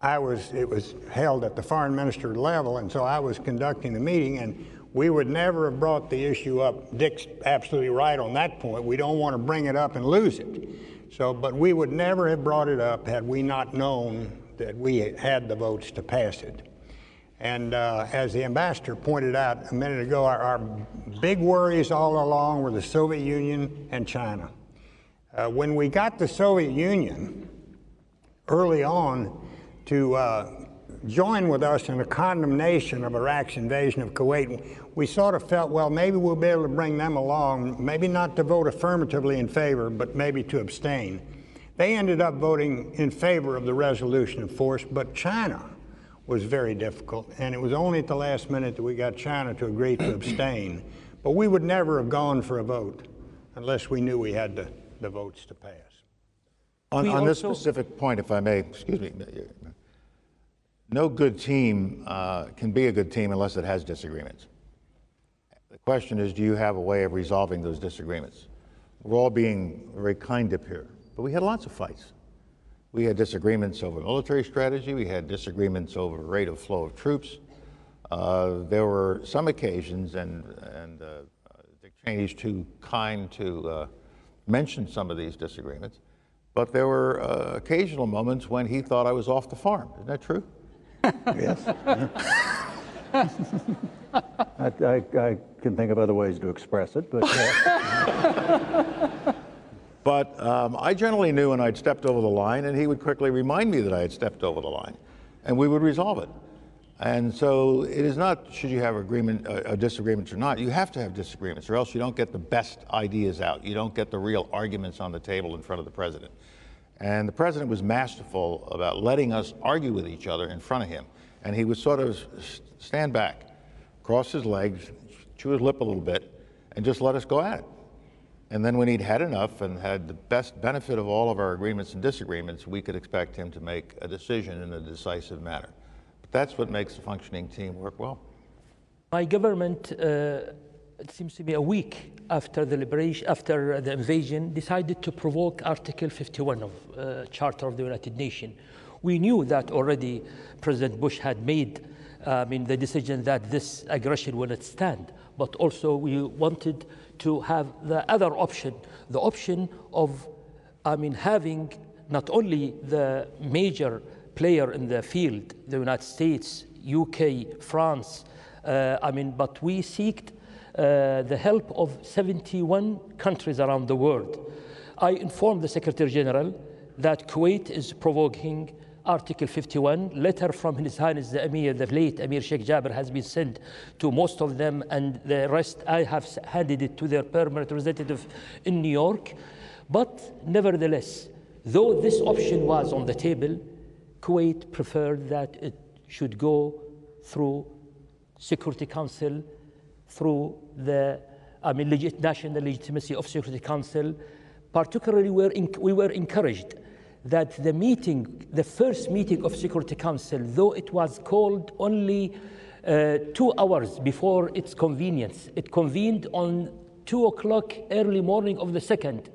It was held at the foreign minister level, and so I was conducting the meeting, and we would never have brought the issue up. Dick's absolutely right on that point. We don't want to bring it up and lose it. But we would never have brought it up had we not known that we had the votes to pass it. And as the ambassador pointed out a minute ago, our big worries all along were the Soviet Union and China. When we got the Soviet Union early on to join with us in a condemnation of Iraq's invasion of Kuwait, we sort of felt, well, maybe we'll be able to bring them along, maybe not to vote affirmatively in favor, but maybe to abstain. They ended up voting in favor of the resolution of force, but China was very difficult, and it was only at the last minute that we got China to agree to abstain. But we would never have gone for a vote unless we knew we had the votes to pass. On this specific point, if I may, excuse me, no good team can be a good team unless it has disagreements. The question is, do you have a way of resolving those disagreements? We're all being very kind up here, but we had lots of fights. We had disagreements over military strategy. We had disagreements over rate of flow of troops. There were some occasions, and Dick Cheney's too kind to mention some of these disagreements, but there were occasional moments when he thought I was off the farm. Isn't that true? Yes. I can think of other ways to express it, but. But I generally knew when I'd stepped over the line, and he would quickly remind me that I had stepped over the line, and we would resolve it. And so it is not, should you have disagreements or not, you have to have disagreements, or else you don't get the best ideas out. You don't get the real arguments on the table in front of the president. And the president was masterful about letting us argue with each other in front of him. And he would sort of stand back, cross his legs, chew his lip a little bit, and just let us go at it. And then when he'd had enough and had the best benefit of all of our agreements and disagreements, we could expect him to make a decision in a decisive manner. But that's what makes a functioning team work well. My government it seems to be a week after the liberation, after the invasion, decided to provoke Article 51 of Charter of the United Nations. We knew that already President Bush had made the decision that this aggression will not stand, but also we wanted to have the other option, the option of having not only the major player in the field, the United States, UK, France, but we seeked the help of 71 countries around the world. I informed the Secretary General that Kuwait is provoking Article 51. Letter from His Highness the Amir, the late Amir Sheikh Jabir, has been sent to most of them, and the rest I have handed it to their permanent representative in New York. But nevertheless, though this option was on the table, Kuwait preferred that it should go through Security Council, through the national legitimacy of Security Council. Particularly, we were encouraged that the first meeting of Security Council, though it was called only 2 hours before its convenience, it convened on 2 o'clock early morning of the 2nd.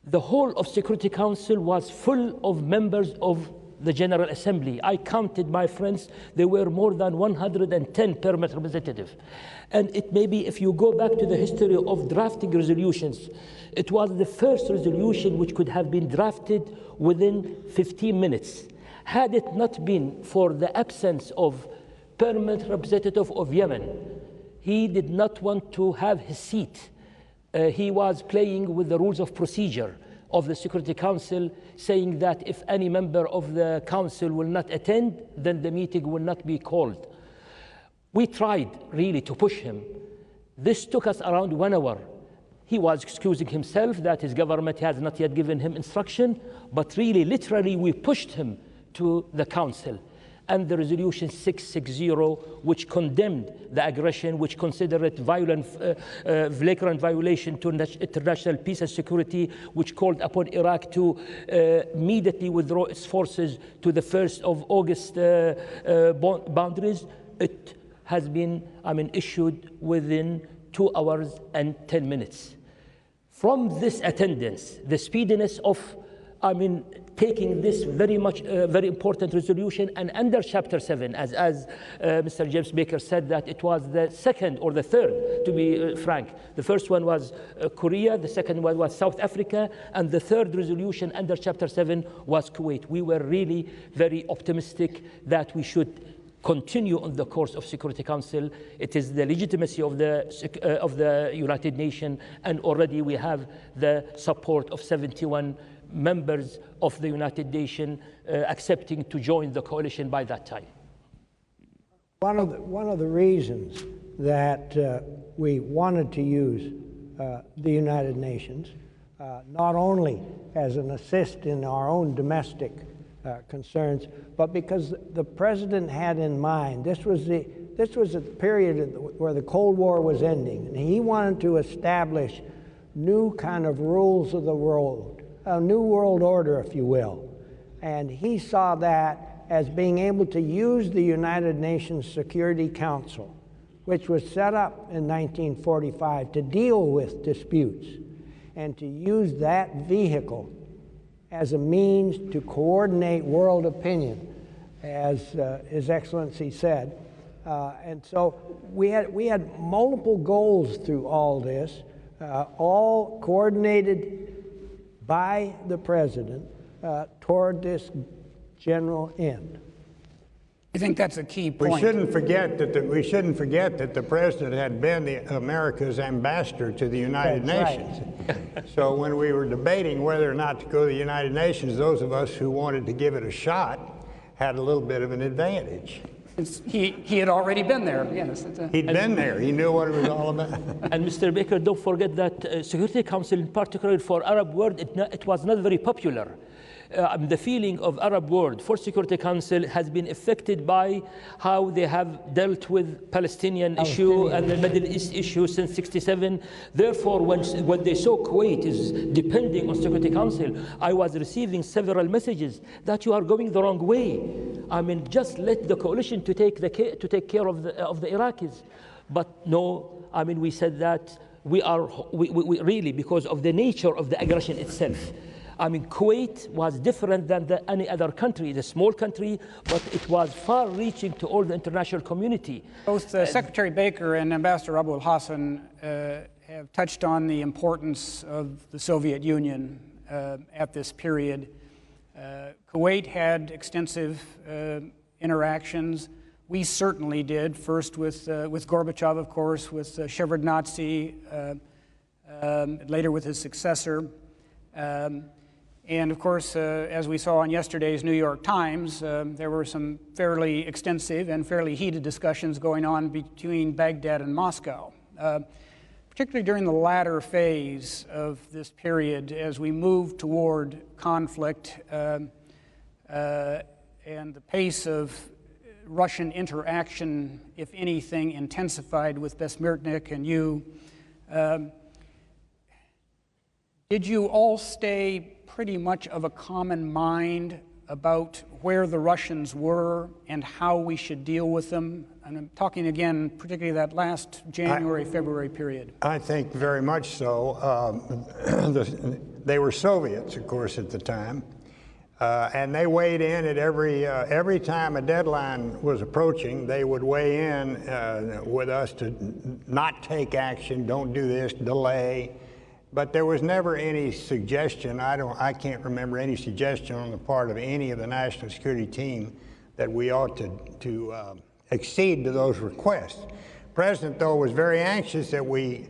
The whole of Security Council was full of members of the General Assembly. I counted, my friends, there were more than 110 permanent representatives. And it may be, if you go back to the history of drafting resolutions, it was the first resolution which could have been drafted within 15 minutes. Had it not been for the absence of permanent representative of Yemen, he did not want to have his seat. He was playing with the rules of procedure of the Security Council, saying that if any member of the council will not attend, then the meeting will not be called. We tried really to push him. This took us around 1 hour. He was excusing himself that his government has not yet given him instruction, but really, literally, we pushed him to the council. And the resolution 660, which condemned the aggression, which considered it violent, flagrant violation to international peace and security, which called upon Iraq to immediately withdraw its forces to the 1st of August boundaries, it has been issued within 2 hours and 10 minutes. From this attendance, the speediness of taking this very important resolution, and under Chapter 7, as Mr. James Baker said, that it was the second or the third, to be frank. The first one was Korea, the second one was South Africa, and the third resolution under Chapter 7 was Kuwait. We were really very optimistic that we should continue on the course of Security Council. It is the legitimacy of the United Nations, and already we have the support of 71 members of the United Nations accepting to join the coalition by that time. One of the reasons that we wanted to use the United Nations, not only as an assist in our own domestic concerns, but because the president had in mind, this was a period where the Cold War was ending, and he wanted to establish new kind of rules of the world, a new world order, if you will. And he saw that as being able to use the United Nations Security Council, which was set up in 1945 to deal with disputes, and to use that vehicle as a means to coordinate world opinion, as His Excellency said. And so we had multiple goals through all this, all coordinated by the president toward this general end. I think that's a key point. We shouldn't forget that the president had been America's ambassador to the United Nations. Right. So when we were debating whether or not to go to the United Nations, those of us who wanted to give it a shot had a little bit of an advantage. He had already been there. Yes, He'd been there. He knew what it was all about. And Mr. Baker, don't forget that Security Council, in particular for Arab world, it was not very popular. The feeling of Arab world for Security Council has been affected by how they have dealt with Palestinian issue and the Middle East issue since '67. Therefore, when they saw Kuwait is depending on Security Council, I was receiving several messages that you are going the wrong way. Just let the coalition to take care of the Iraqis. But no, I mean, we said that we really, because of the nature of the aggression itself. I mean, Kuwait was different than any other country. It's a small country, but it was far-reaching to all the international community. Both Secretary Baker and Ambassador Abu al-Hassan have touched on the importance of the Soviet Union at this period. Kuwait had extensive interactions. We certainly did, first with Gorbachev, of course, with Shevardnadze, later with his successor. And of course, as we saw in yesterday's New York Times, there were some fairly extensive and fairly heated discussions going on between Baghdad and Moscow, particularly during the latter phase of this period as we moved toward conflict and the pace of Russian interaction, if anything, intensified with Besmirtnik and you. Did you all stay pretty much of a common mind about where the Russians were and how we should deal with them? And I'm talking again, particularly that last January-February period. I think very much so. They were Soviets, of course, at the time. And they weighed in at every time a deadline was approaching, they would weigh in with us to not take action, don't do this, delay. But there was never any suggestion, I can't remember any suggestion on the part of any of the national security team that we ought to accede to those requests. The President, though, was very anxious that we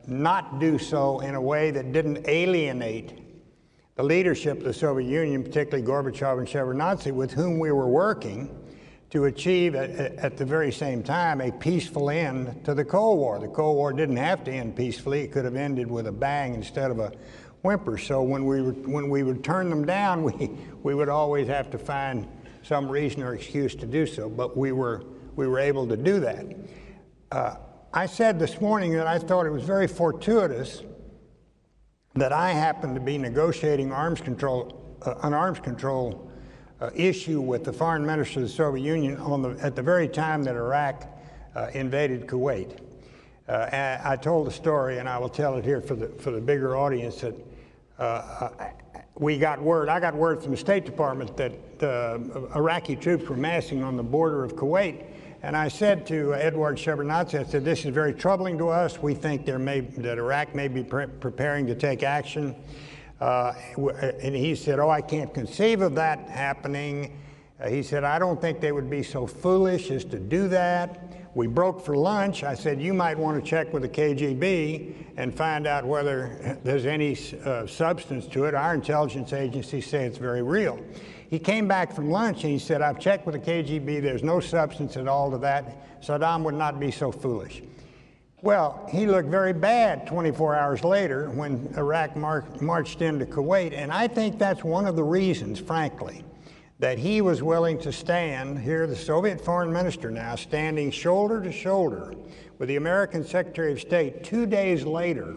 not do so in a way that didn't alienate the leadership of the Soviet Union, particularly Gorbachev and Shevardnadze, with whom we were working to achieve at the very same time a peaceful end to the Cold War. The Cold War didn't have to end peacefully. It could have ended with a bang instead of a whimper. So when we would turn them down, we would always have to find some reason or excuse to do so, but we were able to do that. I said this morning that I thought it was very fortuitous that I happened to be negotiating an arms control issue with the foreign minister of the Soviet Union at the very time that Iraq invaded Kuwait. I told the story, and I will tell it here for the bigger audience, that I got word from the State Department that Iraqi troops were massing on the border of Kuwait. And I said to Edward Shevardnadze, I said, this is very troubling to us. We think that Iraq may be preparing to take action. And he said, oh, I can't conceive of that happening. He said, I don't think they would be so foolish as to do that. We broke for lunch. I said, you might want to check with the KGB and find out whether there's any substance to it. Our intelligence agencies say it's very real. He came back from lunch and he said, I've checked with the KGB. There's no substance at all to that. Saddam would not be so foolish. Well, he looked very bad 24 hours later when Iraq marched into Kuwait. And I think that's one of the reasons, frankly, that he was willing to stand here, the Soviet foreign minister now, standing shoulder to shoulder with the American Secretary of State 2 days later,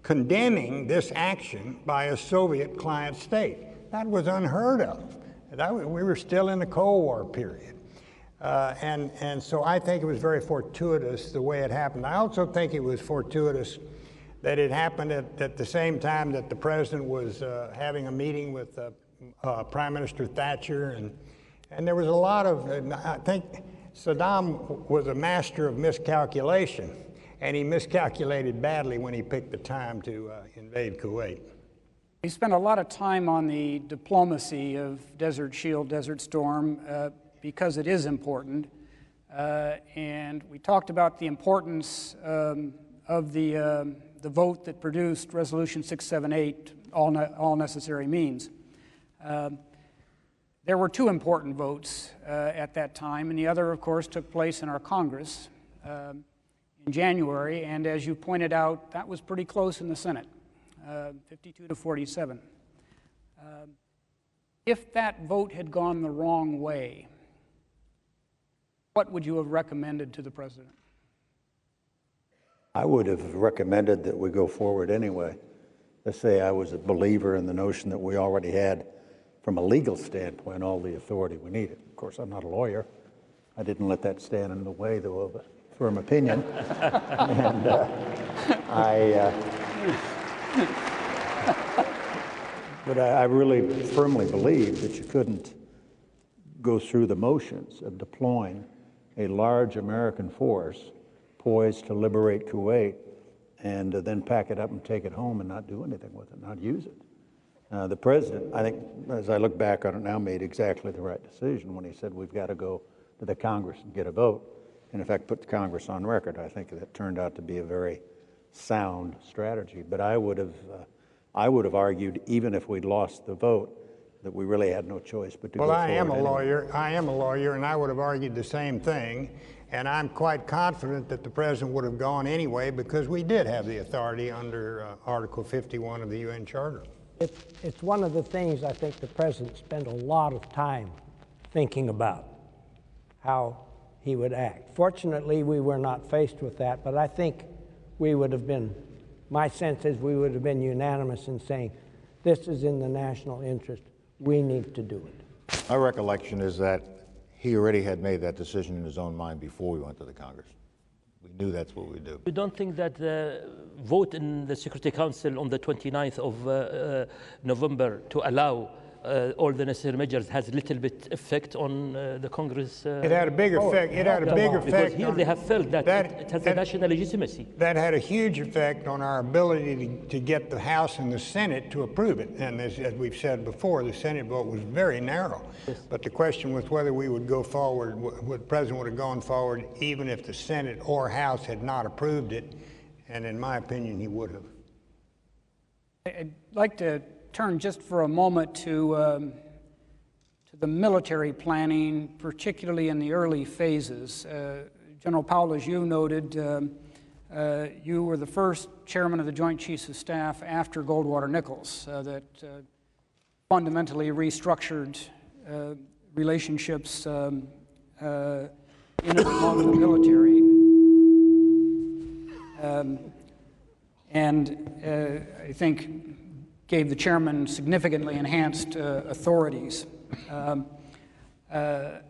condemning this action by a Soviet client state. That was unheard of. We were still in the Cold War period. And so I think it was very fortuitous the way it happened. I also think it was fortuitous that it happened at the same time that the president was having a meeting with Prime Minister Thatcher, and there was a lot of, I think Saddam was a master of miscalculation, and he miscalculated badly when he picked the time to invade Kuwait. We spent a lot of time on the diplomacy of Desert Shield, Desert Storm, because it is important, and we talked about the importance of the vote that produced Resolution 678, all necessary means. There were two important votes at that time, and the other, of course, took place in our Congress in January, and as you pointed out, that was pretty close in the Senate, 52 to 47. If that vote had gone the wrong way, what would you have recommended to the president? I would have recommended that we go forward anyway. Let's say I was a believer in the notion that we already had, from a legal standpoint, all the authority we needed. Of course, I'm not a lawyer. I didn't let that stand in the way, though, of firm opinion. And but I really firmly believe that you couldn't go through the motions of deploying a large American force poised to liberate Kuwait and then pack it up and take it home and not do anything with it, not use it. The president, I think, as I look back on it now, made exactly the right decision when he said we've got to go to the Congress and get a vote, and in fact put the Congress on record. I think that turned out to be a very sound strategy. But I would have argued, even if we'd lost the vote, that we really had no choice but to go forward. Well, I am a lawyer, and I would have argued the same thing. And I'm quite confident that the president would have gone anyway because we did have the authority under Article 51 of the UN Charter. It's one of the things I think the president spent a lot of time thinking about, how he would act. Fortunately, we were not faced with that, but I think we would have been, my sense is we would have been unanimous in saying, this is in the national interest, we need to do it. My recollection is that he already had made that decision in his own mind before we went to the Congress. We knew that's what we do. You don't think that the vote in the Security Council on the 29th of November to allow all the necessary measures has little bit effect on the Congress? It had a big effect. It had a big effect. Because here they have felt that it has a national legitimacy. That had a huge effect on our ability to get the House and the Senate to approve it. And as we've said before, the Senate vote was very narrow. Yes. But the question was whether we would go forward, the president would have gone forward even if the Senate or House had not approved it. And in my opinion, he would have. I'd like to turn just for a moment to the military planning, particularly in the early phases. General Powell, as you noted, you were the first chairman of the Joint Chiefs of Staff after Goldwater-Nichols that fundamentally restructured relationships in and among the military. I think gave the chairman significantly enhanced authorities. I'd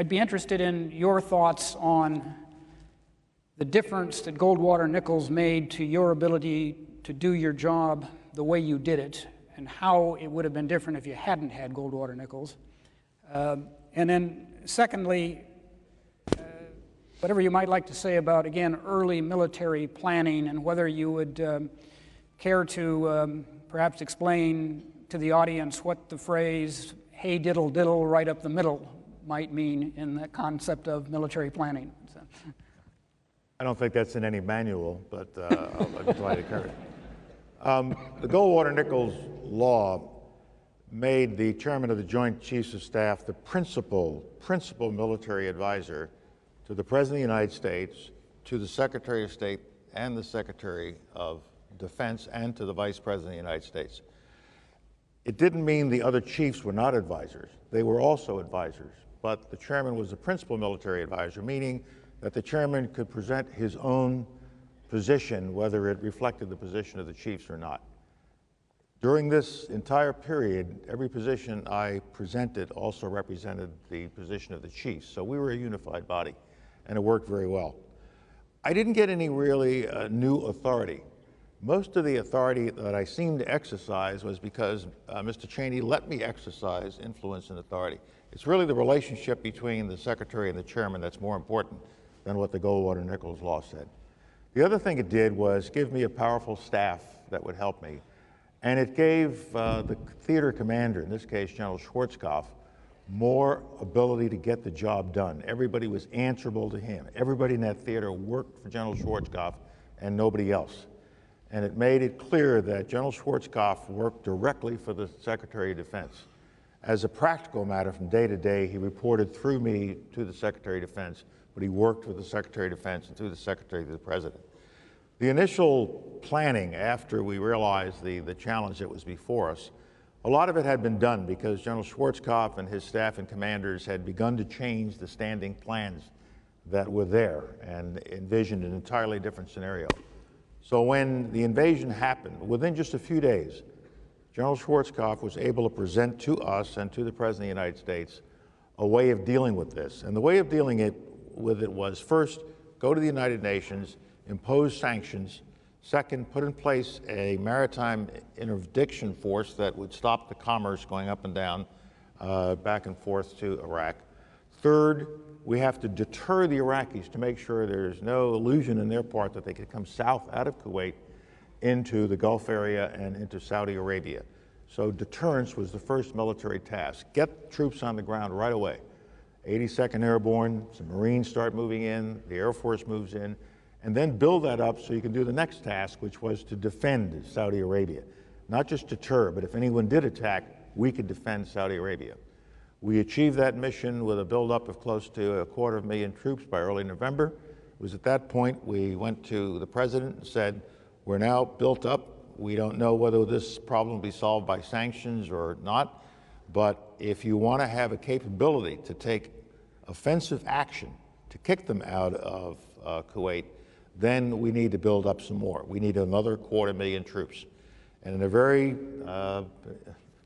be interested in your thoughts on the difference that Goldwater-Nichols made to your ability to do your job the way you did it, and how it would have been different if you hadn't had Goldwater-Nichols. And then secondly, whatever you might like to say about, again, early military planning, and whether you would care to perhaps explain to the audience what the phrase, hey diddle diddle right up the middle, might mean in the concept of military planning. So. I don't think that's in any manual, but I'll try to cover it. The Goldwater-Nichols law made the chairman of the Joint Chiefs of Staff the principal military advisor to the President of the United States, to the Secretary of State and the Secretary of Defense, and to the Vice President of the United States. It didn't mean the other chiefs were not advisors. They were also advisors, but the chairman was the principal military advisor, meaning that the chairman could present his own position, whether it reflected the position of the chiefs or not. During this entire period, every position I presented also represented the position of the chiefs, so we were a unified body, and it worked very well. I didn't get any really new authority. Most of the authority that I seemed to exercise was because Mr. Cheney let me exercise influence and authority. It's really the relationship between the secretary and the chairman that's more important than what the Goldwater-Nichols law said. The other thing it did was give me a powerful staff that would help me. And it gave the theater commander, in this case General Schwarzkopf, more ability to get the job done. Everybody was answerable to him. Everybody in that theater worked for General Schwarzkopf and nobody else. And it made it clear that General Schwarzkopf worked directly for the Secretary of Defense. As a practical matter, from day to day, he reported through me to the Secretary of Defense, but he worked with the Secretary of Defense and through the Secretary to the President. The initial planning after we realized the challenge that was before us, a lot of it had been done because General Schwarzkopf and his staff and commanders had begun to change the standing plans that were there and envisioned an entirely different scenario. So when the invasion happened, within just a few days, General Schwarzkopf was able to present to us and to the President of the United States a way of dealing with this. And the way of dealing with it was first go to the United Nations, impose sanctions. Second, put in place a maritime interdiction force that would stop the commerce going up and down, back and forth to Iraq. Third, we have to deter the Iraqis to make sure there's no illusion in their part that they could come south out of Kuwait into the Gulf area and into Saudi Arabia. So deterrence was the first military task. Get troops on the ground right away. 82nd Airborne, some Marines start moving in, the Air Force moves in, and then build that up so you can do the next task, which was to defend Saudi Arabia. Not just deter, but if anyone did attack, we could defend Saudi Arabia. We achieved that mission with a buildup of close to 250,000 troops by early November. It was at that point we went to the president and said, we're now built up. We don't know whether this problem will be solved by sanctions or not, but if you want to have a capability to take offensive action to kick them out of Kuwait, then we need to build up some more. We need another 250,000 troops. And in a very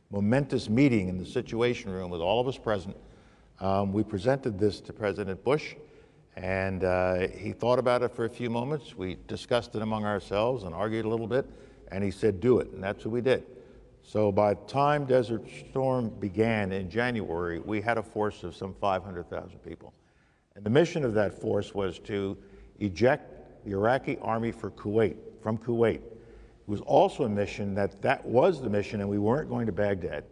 momentous meeting in the Situation Room with all of us present, we presented this to President Bush, and he thought about it for a few moments. We discussed it among ourselves and argued a little bit, and he said, do it, and that's what we did. So by the time Desert Storm began in January, we had a force of some 500,000 people. And the mission of that force was to eject the Iraqi army from Kuwait. It was also a mission that was the mission, and we weren't going to Baghdad.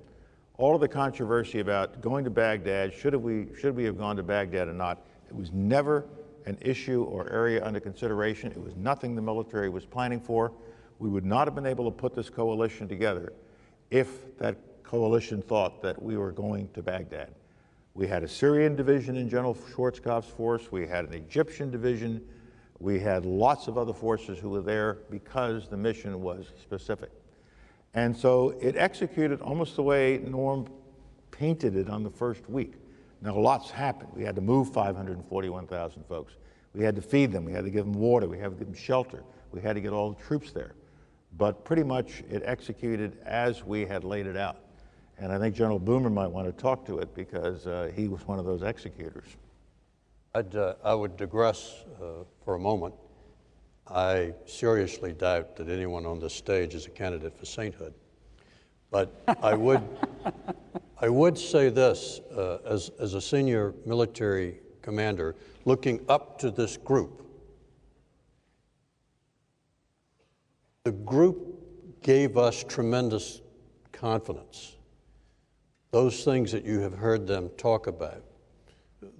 All of the controversy about going to Baghdad, should we have gone to Baghdad or not, it was never an issue or area under consideration. It was nothing the military was planning for. We would not have been able to put this coalition together if that coalition thought that we were going to Baghdad. We had a Syrian division in General Schwarzkopf's force. We had an Egyptian division. We had lots of other forces who were there because the mission was specific. And so it executed almost the way Norm painted it on the first week. Now, lots happened. We had to move 541,000 folks. We had to feed them. We had to give them water. We had to give them shelter. We had to get all the troops there. But pretty much it executed as we had laid it out. And I think General Boomer might want to talk to it because he was one of those executors. I would digress for a moment. I seriously doubt that anyone on this stage is a candidate for sainthood. But I would say this, as a senior military commander, looking up to this group, the group gave us tremendous confidence. Those things that you have heard them talk about,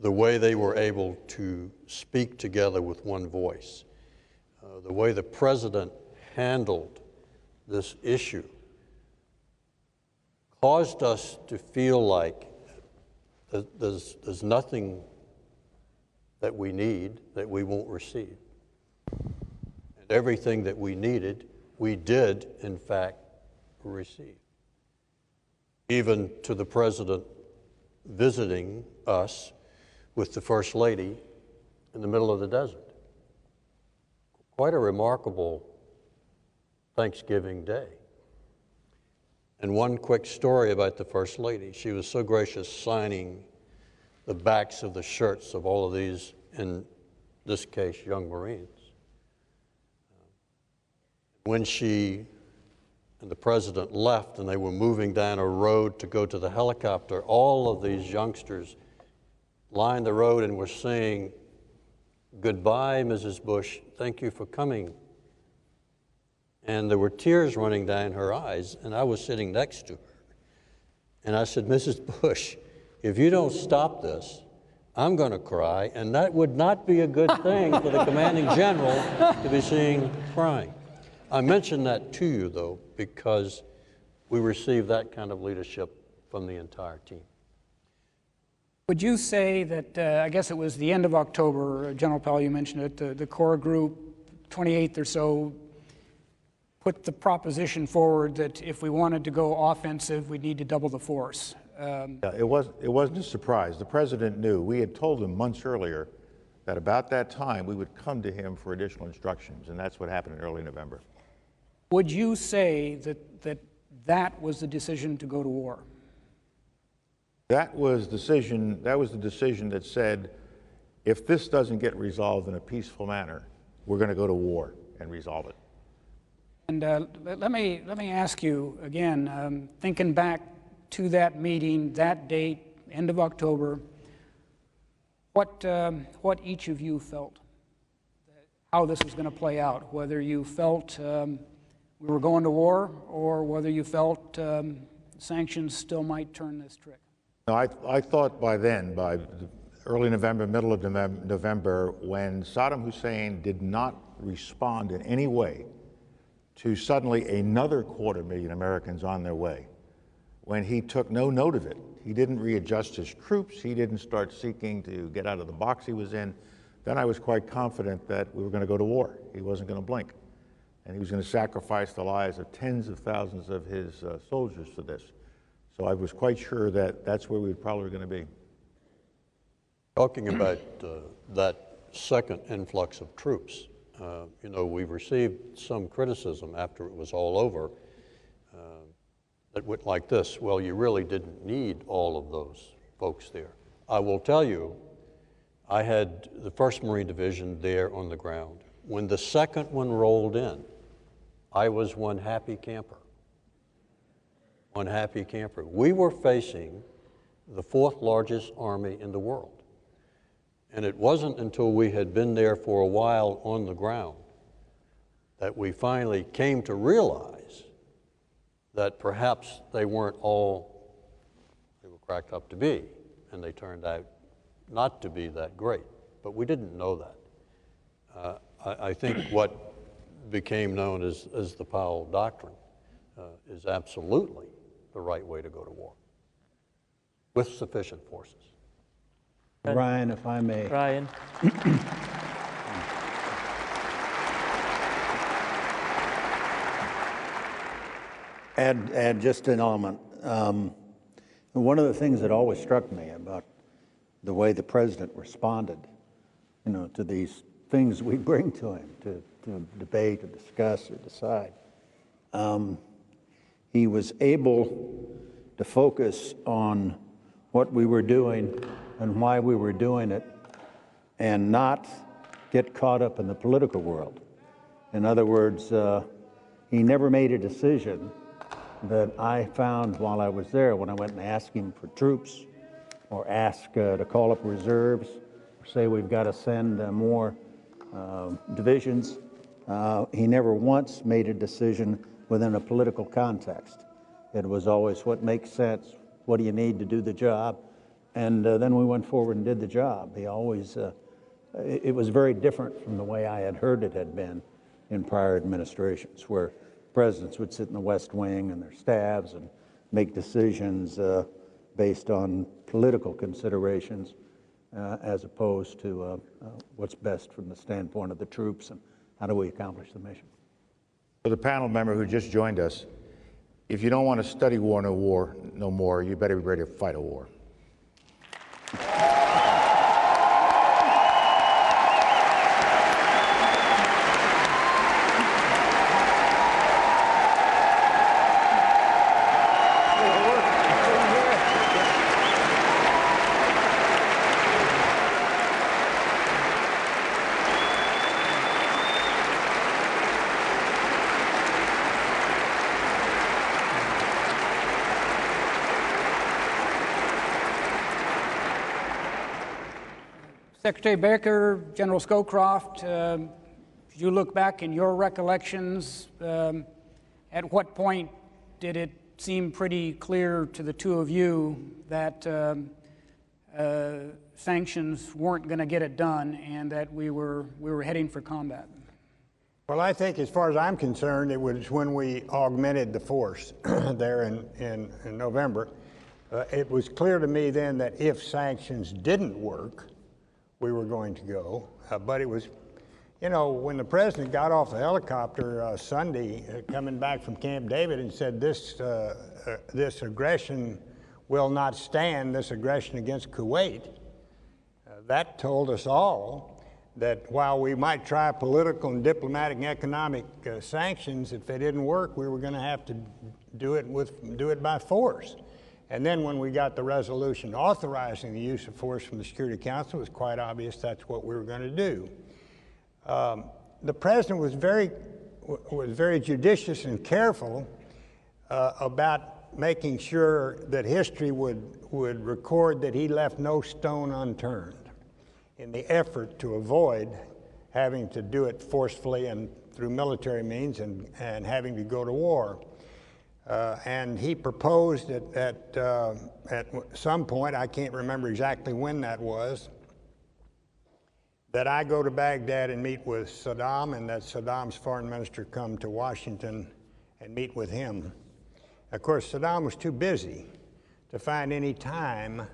the way they were able to speak together with one voice, the way the president handled this issue, caused us to feel like there's nothing that we need that we won't receive. And everything that we needed, we did, in fact, receive. Even to the president visiting us with the First Lady in the middle of the desert. Quite a remarkable Thanksgiving day. And one quick story about the First Lady. She was so gracious signing the backs of the shirts of all of these, in this case, young Marines. When she and the president left and they were moving down a road to go to the helicopter, all of these youngsters lined the road and were saying, "Goodbye, Mrs. Bush, thank you for coming." And there were tears running down her eyes, and I was sitting next to her. And I said, "Mrs. Bush, if you don't stop this, I'm going to cry, and that would not be a good thing for the commanding general to be seen crying." I mention that to you, though, because we received that kind of leadership from the entire team. Would you say that, I guess it was the end of October, General Powell, you mentioned it, the core group, 28th or so, put the proposition forward that if we wanted to go offensive, we'd need to double the force? It wasn't a surprise. The president knew. We had told him months earlier that about that time we would come to him for additional instructions, and that's what happened in early November. Would you say that was the decision to go to war? That was the decision that said, if this doesn't get resolved in a peaceful manner, we're going to go to war and resolve it. And let me ask you again, thinking back to that meeting, that date, end of October, what each of you felt, how this was going to play out, whether you felt we were going to war or whether you felt sanctions still might turn this trick. No, I thought by then, by early November, middle of November, when Saddam Hussein did not respond in any way to suddenly another 250,000 Americans on their way, when he took no note of it, he didn't readjust his troops, he didn't start seeking to get out of the box he was in, then I was quite confident that we were going to go to war. He wasn't going to blink. And he was going to sacrifice the lives of tens of thousands of his soldiers for this. So I was quite sure that that's where we were probably going to be. Talking about that second influx of troops, you know, we received some criticism after it was all over that went like this: well, you really didn't need all of those folks there. I will tell you, I had the 1st Marine Division there on the ground. When the second one rolled in, I was one happy camper. One happy camper. We were facing the 4th largest army in the world. And it wasn't until we had been there for a while on the ground that we finally came to realize that perhaps they weren't all they were cracked up to be, and they turned out not to be that great. But we didn't know that. I think what became known as the Powell Doctrine is absolutely the right way to go to war, with sufficient forces. Ryan, if I may. Ryan. Add just an element. One of the things that always struck me about the way the president responded, you know, to these things we bring to him to debate or discuss or decide, he was able to focus on what we were doing and why we were doing it, and not get caught up in the political world. In other words, he never made a decision that I found while I was there, when I went and asked him for troops, or asked to call up reserves, or say we've got to send more divisions. He never once made a decision within a political context. It was always what makes sense, what do you need to do the job, and then we went forward and did the job. He always, it was very different from the way I had heard it had been in prior administrations, where presidents would sit in the West Wing and their staffs and make decisions based on political considerations as opposed to what's best from the standpoint of the troops and how do we accomplish the mission. For the panel member who just joined us, if you don't want to study war no more, you better be ready to fight a war. Secretary Baker, General Scowcroft, if you look back in your recollections, at what point did it seem pretty clear to the two of you that sanctions weren't going to get it done and that we were heading for combat? Well, I think as far as I'm concerned, it was when we augmented the force there in November. It was clear to me then that if sanctions didn't work, we were going to go. But it was, you know, when the president got off the helicopter Sunday, coming back from Camp David, and said this aggression will not stand, this aggression against Kuwait, that told us all that while we might try political and diplomatic and economic sanctions, if they didn't work, we were going to have to do it by force. And then when we got the resolution authorizing the use of force from the Security Council, it was quite obvious that's what we were going to do. The president was very judicious and careful about making sure that history would record that he left no stone unturned in the effort to avoid having to do it forcefully and through military means and having to go to war. And he proposed at some point, I can't remember exactly when that was, that I go to Baghdad and meet with Saddam, and that Saddam's foreign minister come to Washington and meet with him. Of course, Saddam was too busy to find any time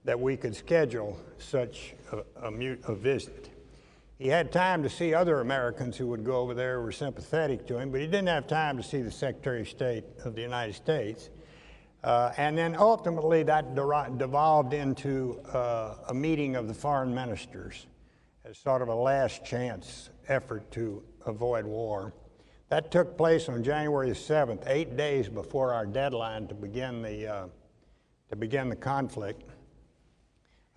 that we could schedule such a visit. He had time to see other Americans who would go over there who were sympathetic to him, but he didn't have time to see the Secretary of State of the United States. And then ultimately that devolved into a meeting of the foreign ministers as sort of a last chance effort to avoid war. That took place on January 7th, 8 days before our deadline to begin the conflict.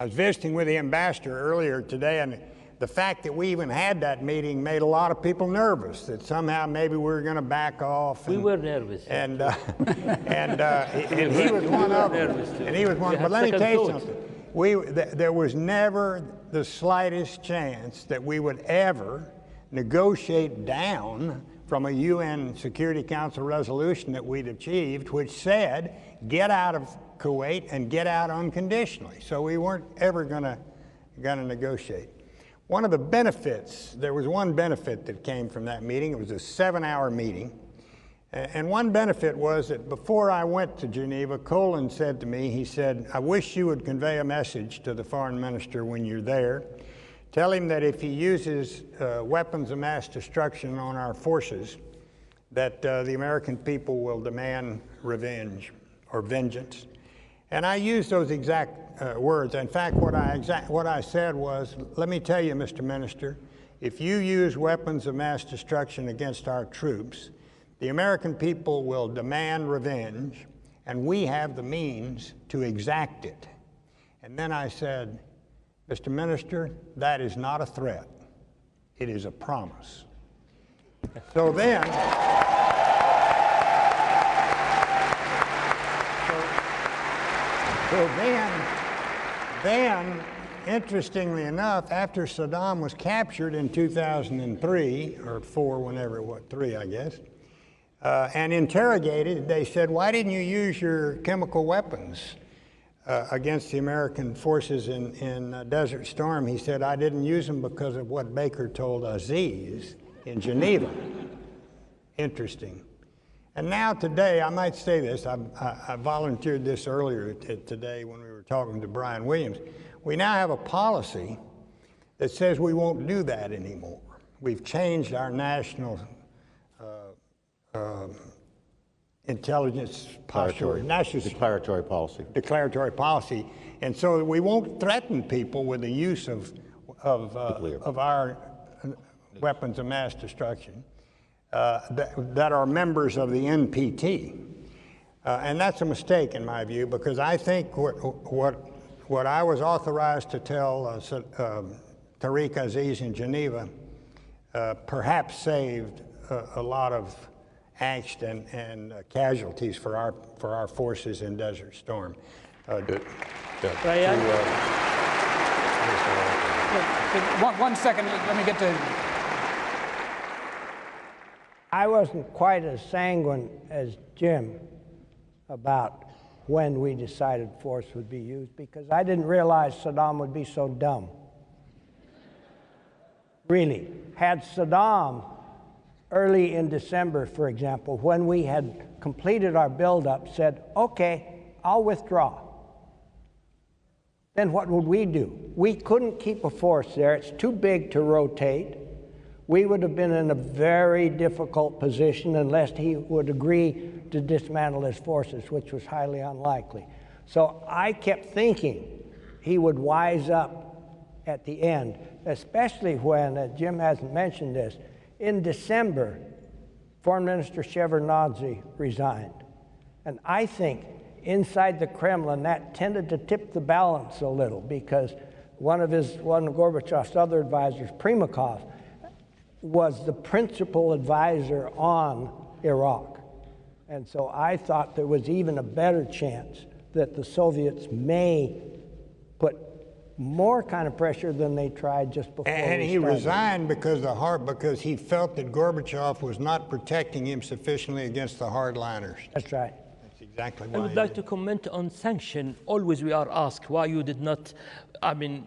I was visiting with the ambassador earlier today, and the fact that we even had that meeting made a lot of people nervous, that somehow maybe we were going to back off. We were nervous. And he was one of them. And he was one. But let me tell you something. There was never the slightest chance that we would ever negotiate down from a UN Security Council resolution that we'd achieved, which said, get out of Kuwait and get out unconditionally. So we weren't ever gonna negotiate. One of the benefits, there was one benefit that came from that meeting. It was a 7-hour meeting. And one benefit was that before I went to Geneva, Colin said to me, he said, I wish you would convey a message to the foreign minister when you're there. Tell him that if he uses weapons of mass destruction on our forces, that the American people will demand revenge or vengeance. And I used those exact words. In fact, what I said was, let me tell you, Mr. Minister, if you use weapons of mass destruction against our troops, the American people will demand revenge, and we have the means to exact it. And then I said, Mr. Minister, that is not a threat. It is a promise. So then, then, interestingly enough, after Saddam was captured in 2003, or 4, whenever it was, 3, I guess, and interrogated, they said, why didn't you use your chemical weapons against the American forces in Desert Storm? He said, I didn't use them because of what Baker told Aziz in Geneva. Interesting. And now today, I might say this, I volunteered this earlier today when we were talking to Brian Williams. We now have a policy that says we won't do that anymore. We've changed our national intelligence posture. Declaratory policy. Declaratory policy. And so we won't threaten people with the use of our weapons of mass destruction. That are members of the NPT. And that's a mistake in my view, because I think what I was authorized to tell Tariq Aziz in Geneva perhaps saved a lot of angst and casualties for our forces in Desert Storm. Ryan? 1 second, let me get to... I wasn't quite as sanguine as Jim about when we decided force would be used, because I didn't realize Saddam would be so dumb. Really. Had Saddam, early in December, for example, when we had completed our buildup, said, okay, I'll withdraw, then what would we do? We couldn't keep a force there. It's too big to rotate. We would have been in a very difficult position unless he would agree to dismantle his forces, which was highly unlikely. So I kept thinking he would wise up at the end, especially when, Jim hasn't mentioned this, in December, Foreign Minister Shevardnadze resigned. And I think inside the Kremlin, that tended to tip the balance a little, because one of Gorbachev's other advisors, Primakov, was the principal advisor on Iraq. And so I thought there was even a better chance that the Soviets may put more kind of pressure than they tried just before. And he resigned because he felt that Gorbachev was not protecting him sufficiently against the hardliners. That's right. That's exactly why. I would like to comment on sanction. Always we are asked why you did not,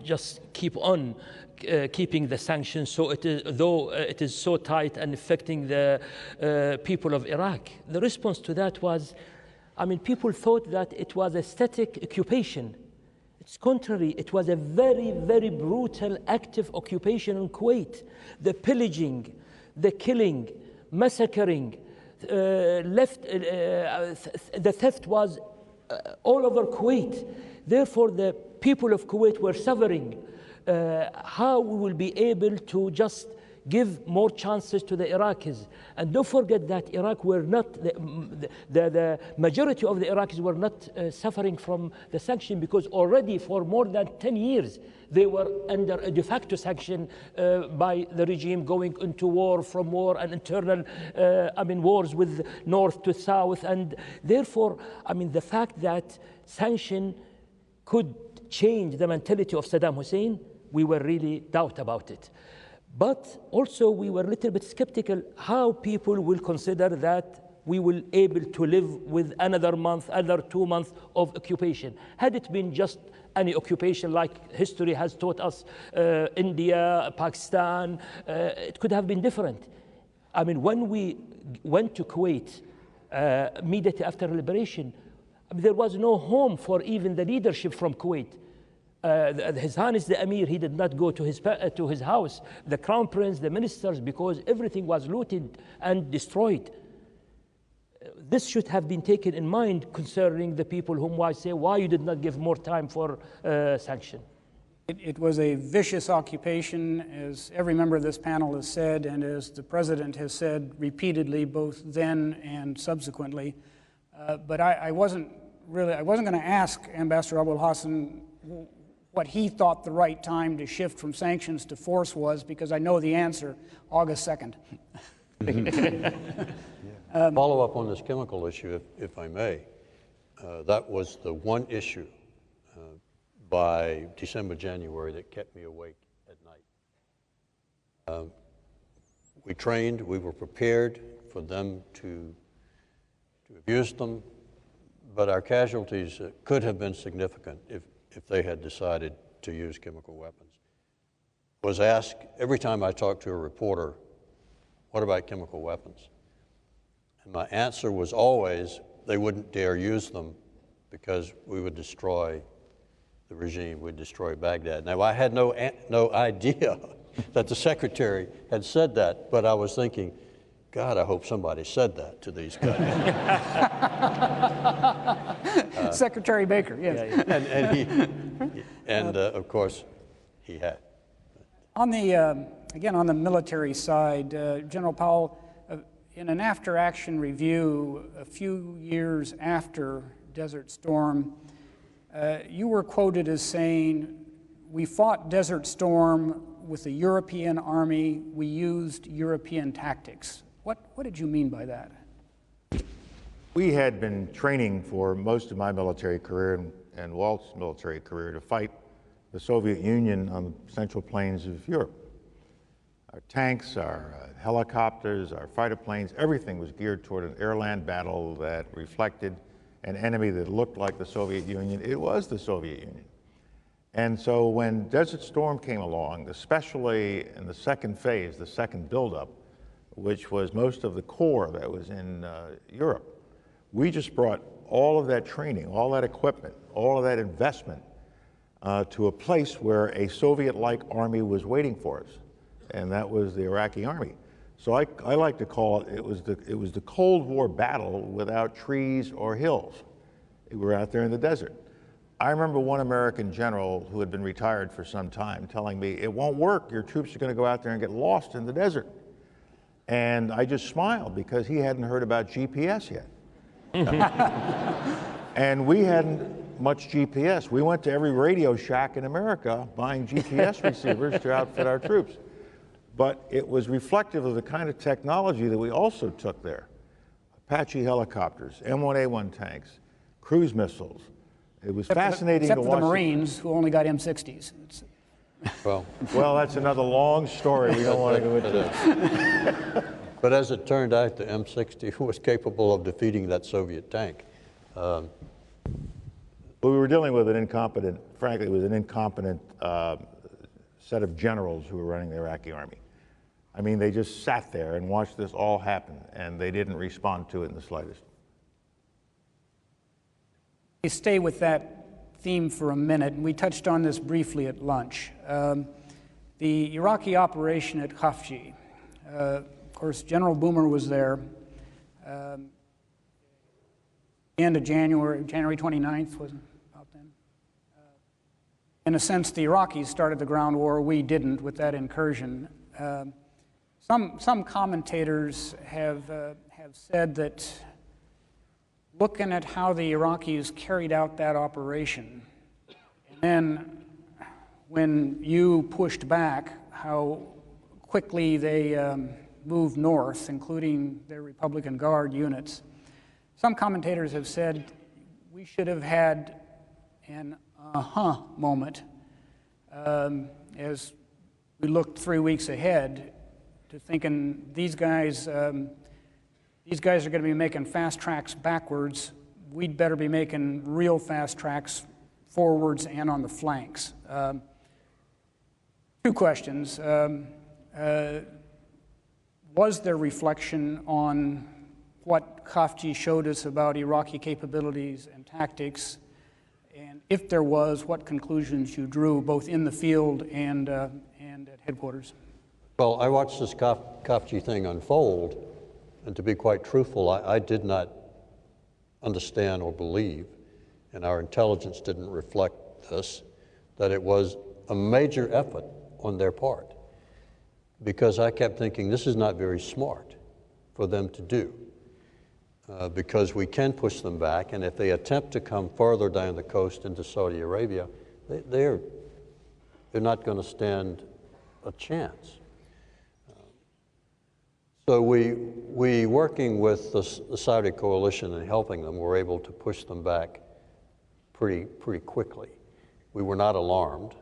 just keep on keeping the sanctions, so though it is so tight and affecting the people of Iraq. The response to that was, people thought that it was a static occupation. It's contrary. It was a very, very brutal, active occupation in Kuwait. The pillaging, the killing, massacring, the theft was all over Kuwait. Therefore, the people of Kuwait were suffering. How we will be able to just give more chances to the Iraqis. And don't forget that Iraq were not, the majority of the Iraqis were not suffering from the sanction, because already for more than 10 years, they were under a de facto sanction by the regime, going into war from war and internal, wars with north to south. And therefore, the fact that sanction could change the mentality of Saddam Hussein, we were really doubt about it. But also we were a little bit skeptical how people will consider that we will able to live with another month, another 2 months of occupation. Had it been just any occupation like history has taught us, India, Pakistan, it could have been different. When we went to Kuwait immediately after liberation, there was no home for even the leadership from Kuwait. His Highness the Amir, he did not go to his house. The Crown Prince, the ministers, because everything was looted and destroyed. This should have been taken in mind concerning the people whom I say, why you did not give more time for sanction. It was a vicious occupation, as every member of this panel has said, and as the President has said repeatedly, both then and subsequently. But I wasn't going to ask Ambassador Abul Hassan what he thought the right time to shift from sanctions to force was, because I know the answer, August 2nd. Follow up on this chemical issue, if I may. That was the one issue by December, January that kept me awake at night. We trained, we were prepared for them to abuse them, but our casualties could have been significant if they had decided to use chemical weapons. Was asked every time I talked to a reporter, what about chemical weapons? And my answer was always, they wouldn't dare use them because we would destroy the regime, we'd destroy Baghdad. Now, I had no idea that the secretary had said that, but I was thinking, God, I hope somebody said that to these guys. Secretary Baker, yes. And of course, he had. On the, again, on the military side, General Powell, in an after-action review a few years after Desert Storm, you were quoted as saying, "We fought Desert Storm with the European army. We used European tactics." What did you mean by that? We had been training for most of my military career and Walt's military career to fight the Soviet Union on the central plains of Europe. Our tanks, our helicopters, our fighter planes, everything was geared toward an air-land battle that reflected an enemy that looked like the Soviet Union. It was the Soviet Union. And so when Desert Storm came along, especially in the second phase, the second buildup, which was most of the corps that was in Europe, we just brought all of that training, all that equipment, all of that investment to a place where a Soviet-like army was waiting for us, and that was the Iraqi army. So I like to call it, it was the Cold War battle without trees or hills. We were out there in the desert. I remember one American general who had been retired for some time telling me, "It won't work, your troops are going to go out there and get lost in the desert." And I just smiled because he hadn't heard about GPS yet. And we hadn't much GPS. We went to every Radio Shack in America buying GPS receivers to outfit our troops. But it was reflective of the kind of technology that we also took there. Apache helicopters, M1A1 tanks, cruise missiles. It was fascinating except to for watch. the Marines, who only got M60s. Well, that's another long story we don't want to go into. But as it turned out, the M60 was capable of defeating that Soviet tank. But we were dealing with an incompetent, frankly, it was an incompetent set of generals who were running the Iraqi army. I mean, they just sat there and watched this all happen, and they didn't respond to it in the slightest. You stay with that theme for a minute, and we touched on this briefly at lunch. The Iraqi operation at Khafji, of course, General Boomer was there. End of January 29th, wasn't it about then? In a sense, the Iraqis started the ground war. We didn't with that incursion. Some commentators have said that looking at how the Iraqis carried out that operation, and then when you pushed back, how quickly they moved north, including their Republican Guard units. Some commentators have said we should have had an moment as we looked 3 weeks ahead to thinking these guys are going to be making fast tracks backwards. We'd better be making real fast tracks forwards and on the flanks. Two questions. Was there reflection on what Khafji showed us about Iraqi capabilities and tactics? And if there was, what conclusions you drew both in the field and at headquarters? Well, I watched this Khafji thing unfold, and to be quite truthful, I did not understand or believe, and our intelligence didn't reflect this, that it was a major effort on their part, because I kept thinking this is not very smart for them to do, because we can push them back, and if they attempt to come further down the coast into Saudi Arabia, they're not going to stand a chance. So we working with the Saudi coalition and helping them, were able to push them back pretty quickly. We were not alarmed.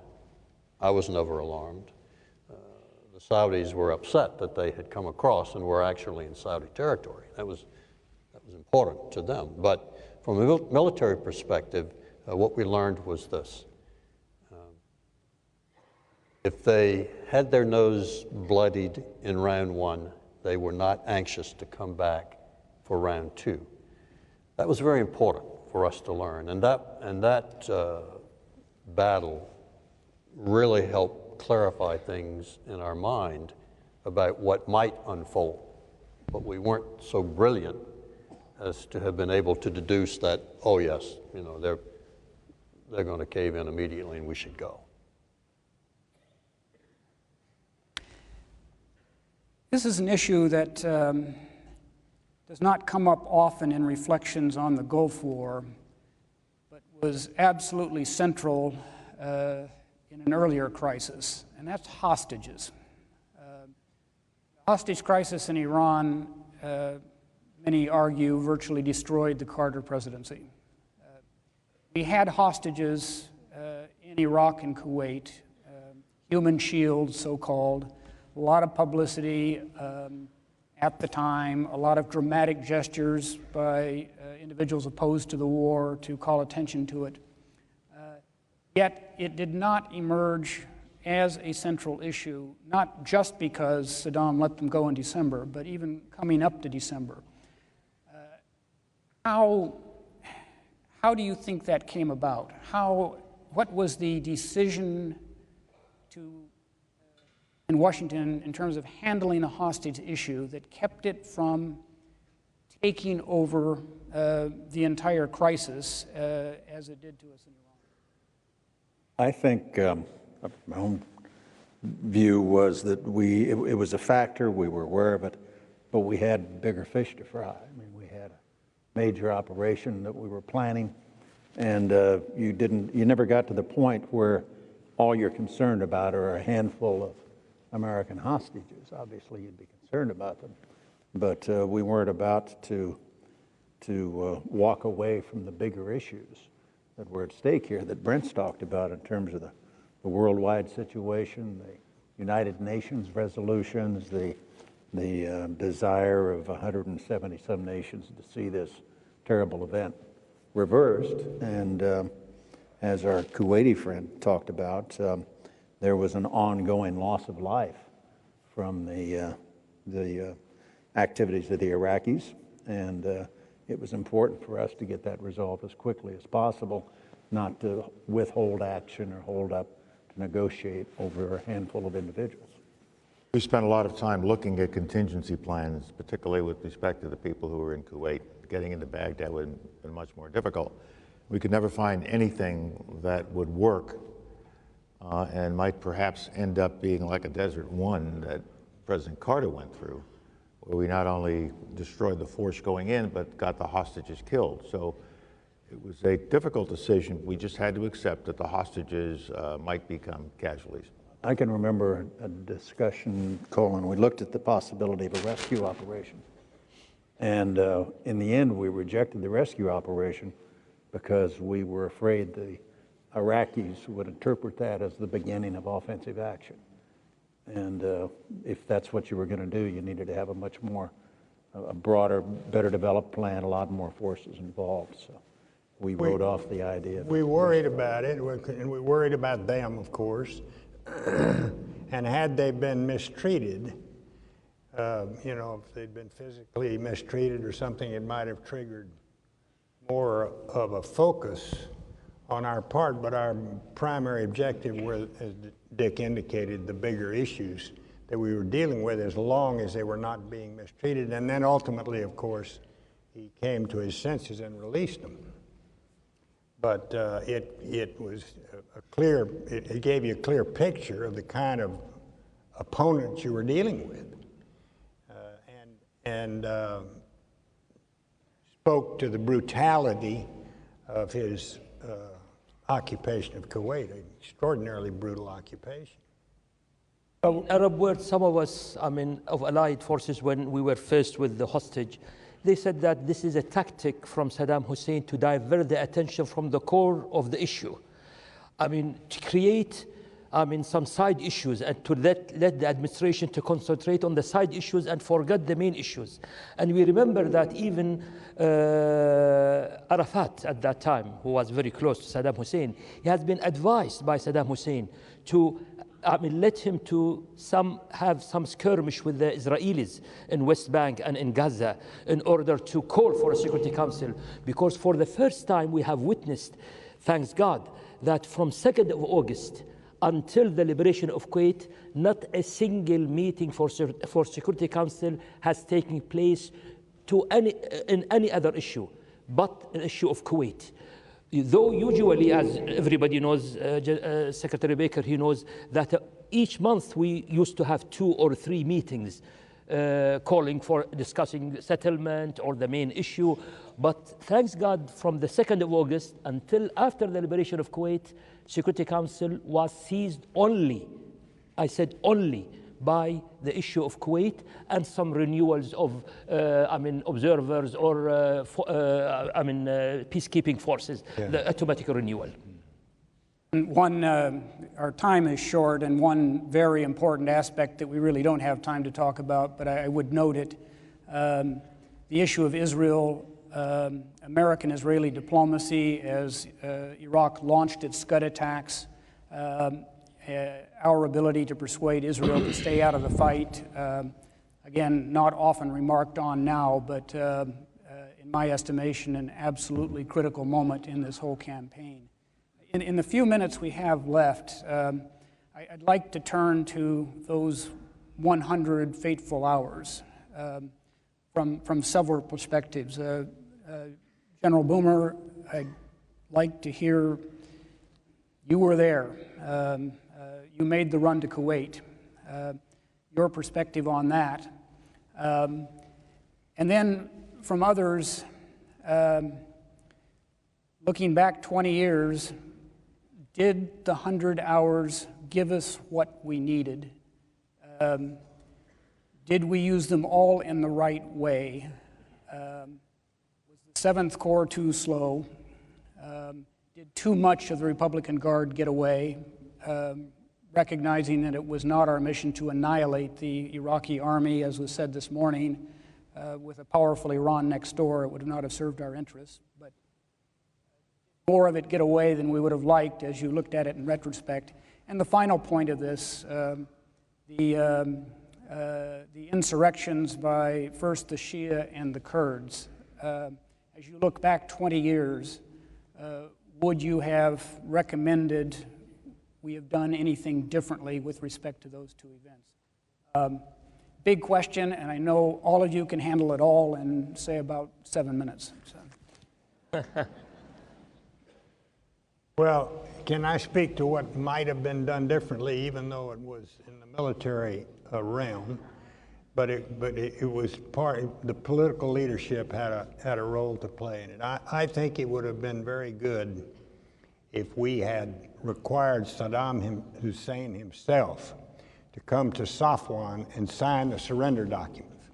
I was never alarmed. The Saudis were upset that they had come across and were actually in Saudi territory. That was important to them. But from a military perspective, what we learned was this. If they had their nose bloodied in round one, they were not anxious to come back for round two. That was very important for us to learn, and that battle really helped clarify things in our mind about what might unfold. But we weren't so brilliant as to have been able to deduce that, oh yes, they're going to cave in immediately and we should go. This is an issue that does not come up often in reflections on the Gulf War, but was absolutely central in an earlier crisis, and that's hostages. The hostage crisis in Iran, many argue, virtually destroyed the Carter presidency. We had hostages in Iraq and Kuwait, human shields, so-called, a lot of publicity at the time, a lot of dramatic gestures by individuals opposed to the war to call attention to it. Yet it did not emerge as a central issue, not just because Saddam let them go in December, but even coming up to December. How do you think that came about? What was the decision in Washington in terms of handling a hostage issue that kept it from taking over the entire crisis as it did to us in Iran? I think my own view was that it was a factor, we were aware of it, but we had bigger fish to fry. I mean, we had a major operation that we were planning. And you never got to the point where all you're concerned about are a handful of American hostages. Obviously, you'd be concerned about them, but we weren't about to walk away from the bigger issues that were at stake here that Brent's talked about in terms of the worldwide situation, the United Nations resolutions, the desire of 170-some nations to see this terrible event reversed. And as our Kuwaiti friend talked about, there was an ongoing loss of life from the activities of the Iraqis, and it was important for us to get that resolved as quickly as possible, not to withhold action or hold up to negotiate over a handful of individuals. We spent a lot of time looking at contingency plans, particularly with respect to the people who were in Kuwait. Getting into Baghdad would have been much more difficult. We could never find anything that would work and might perhaps end up being like a Desert One that President Carter went through, where we not only destroyed the force going in, but got the hostages killed. So it was a difficult decision. We just had to accept that the hostages might become casualties. I can remember a discussion, Colin, we looked at the possibility of a rescue operation. And in the end, we rejected the rescue operation because we were afraid the Iraqis would interpret that as the beginning of offensive action. And if that's what you were going to do, you needed to have a much more, a broader, better developed plan, a lot more forces involved. So we wrote off the idea. We worried about it, and we worried about them, of course. And had they been mistreated, you know, if they'd been physically mistreated or something, it might have triggered more of a focus on our part, but our primary objective were, as Dick indicated, the bigger issues that we were dealing with as long as they were not being mistreated. And then ultimately, of course, he came to his senses and released them. But it was a clear, it gave you a clear picture of the kind of opponents you were dealing with. And spoke to the brutality of his occupation of Kuwait, an extraordinarily brutal occupation. Arab world, some of us, I mean, of allied forces, when we were faced with the hostage, they said that this is a tactic from Saddam Hussein to divert the attention from the core of the issue. I mean, to create, I mean, some side issues and to let the administration to concentrate on the side issues and forget the main issues. And we remember that even Arafat at that time, who was very close to Saddam Hussein, he has been advised by Saddam Hussein to let him to have some skirmish with the Israelis in West Bank and in Gaza in order to call for a Security Council, because for the first time we have witnessed, thanks God, that from 2nd of August until the liberation of Kuwait, not a single meeting for Security Council has taken place in any other issue but an issue of Kuwait. Though usually, as everybody knows, Secretary Baker, he knows that each month we used to have 2 or 3 meetings calling for discussing settlement or the main issue. But thanks God, from the 2nd of August until after the liberation of Kuwait, Security Council was seized only, I said only, by the issue of Kuwait and some renewals of, observers or, peacekeeping forces, the automatic renewal. Our time is short, and one very important aspect that we really don't have time to talk about, but I would note it, the issue of Israel, American-Israeli diplomacy as Iraq launched its Scud attacks, our ability to persuade Israel to stay out of the fight, again, not often remarked on now, but in my estimation, an absolutely critical moment in this whole campaign. In the few minutes we have left, I'd like to turn to those 100 fateful hours from several perspectives. General Boomer, I'd like to hear, you were there. You made the run to Kuwait. Your perspective on that. And then from others, Looking back 20 years, did the 100 hours give us what we needed? Did we use them all in the right way? Was the 7th Corps too slow? Did too much of the Republican Guard get away? Recognizing that it was not our mission to annihilate the Iraqi army, as was said this morning, with a powerful Iran next door, it would not have served our interests. But more of it get away than we would have liked as you looked at it in retrospect. And the final point of this, the insurrections by first the Shia and the Kurds. As you look back 20 years, would you have recommended we have done anything differently with respect to those two events? Big question, and I know all of you can handle it all in, say, about 7 minutes. So. Well, can I speak to what might have been done differently, even though it was in the military realm? But it was the political leadership had a role to play in it. I think it would have been very good if we had required Saddam Hussein himself to come to Safwan and sign the surrender documents.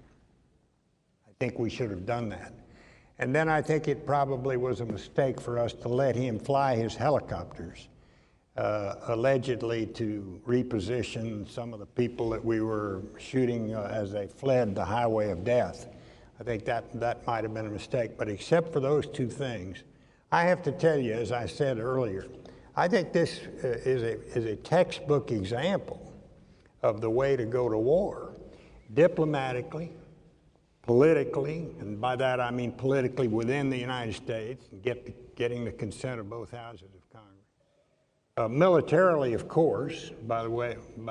I think we should have done that. And then I think it probably was a mistake for us to let him fly his helicopters, allegedly to reposition some of the people that we were shooting as they fled the highway of death. I think that might have been a mistake. But except for those two things, I have to tell you, as I said earlier, I think this is a textbook example of the way to go to war, diplomatically, politically, and by that I mean politically within the United States, and getting the consent of both houses of Congress. Militarily, of course, by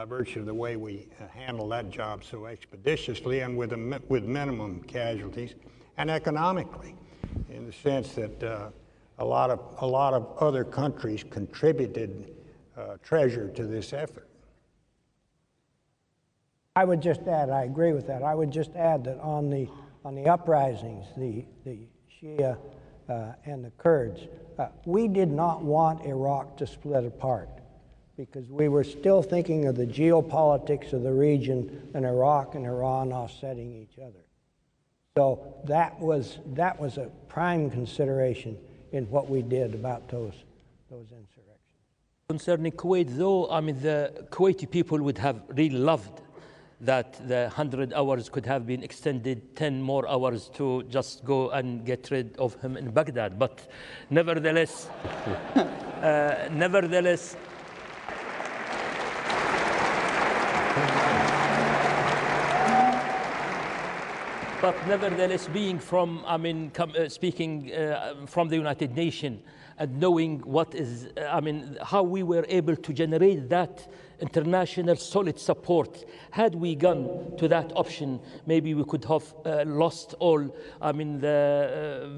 virtue of the way we handle that job so expeditiously and with minimum casualties, and economically, in the sense that a lot of other countries contributed treasure to this effort. I would just add, I agree with that. I would just add that on the uprisings, the Shia and the Kurds, we did not want Iraq to split apart because we were still thinking of the geopolitics of the region and Iraq and Iran offsetting each other. So that was a prime consideration in what we did about those insurrections. Concerning Kuwait, though, I mean, the Kuwaiti people would have really loved that the 100 hours could have been extended 10 more hours to just go and get rid of him in Baghdad. But nevertheless, being from, I mean, speaking from the United Nations and knowing what is, I mean, how we were able to generate that international solid support. Had we gone to that option, maybe we could have lost all, I mean, the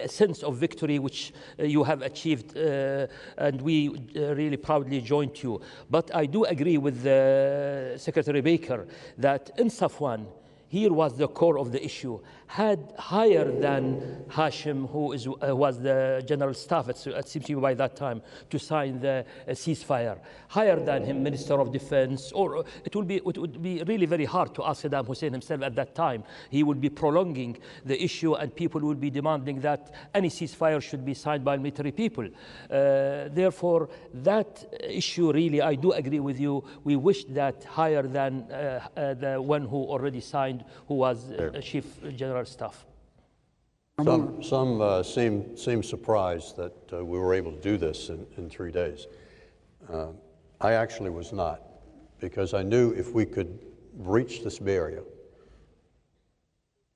sense of victory which you have achieved, and we really proudly joined you. But I do agree with Secretary Baker that in Safwan, here was the core of the issue. Had higher than Hashim, who was the general staff, it seems to me by that time, to sign the ceasefire, higher than him, Minister of Defense, or it would be really very hard to ask Saddam Hussein himself at that time. He would be prolonging the issue and people would be demanding that any ceasefire should be signed by military people. Therefore, that issue really, I do agree with you. We wished that higher than the one who already signed, who was Chief General Staff. Some seem surprised that we were able to do this in 3 days. I actually was not, because I knew if we could breach this barrier,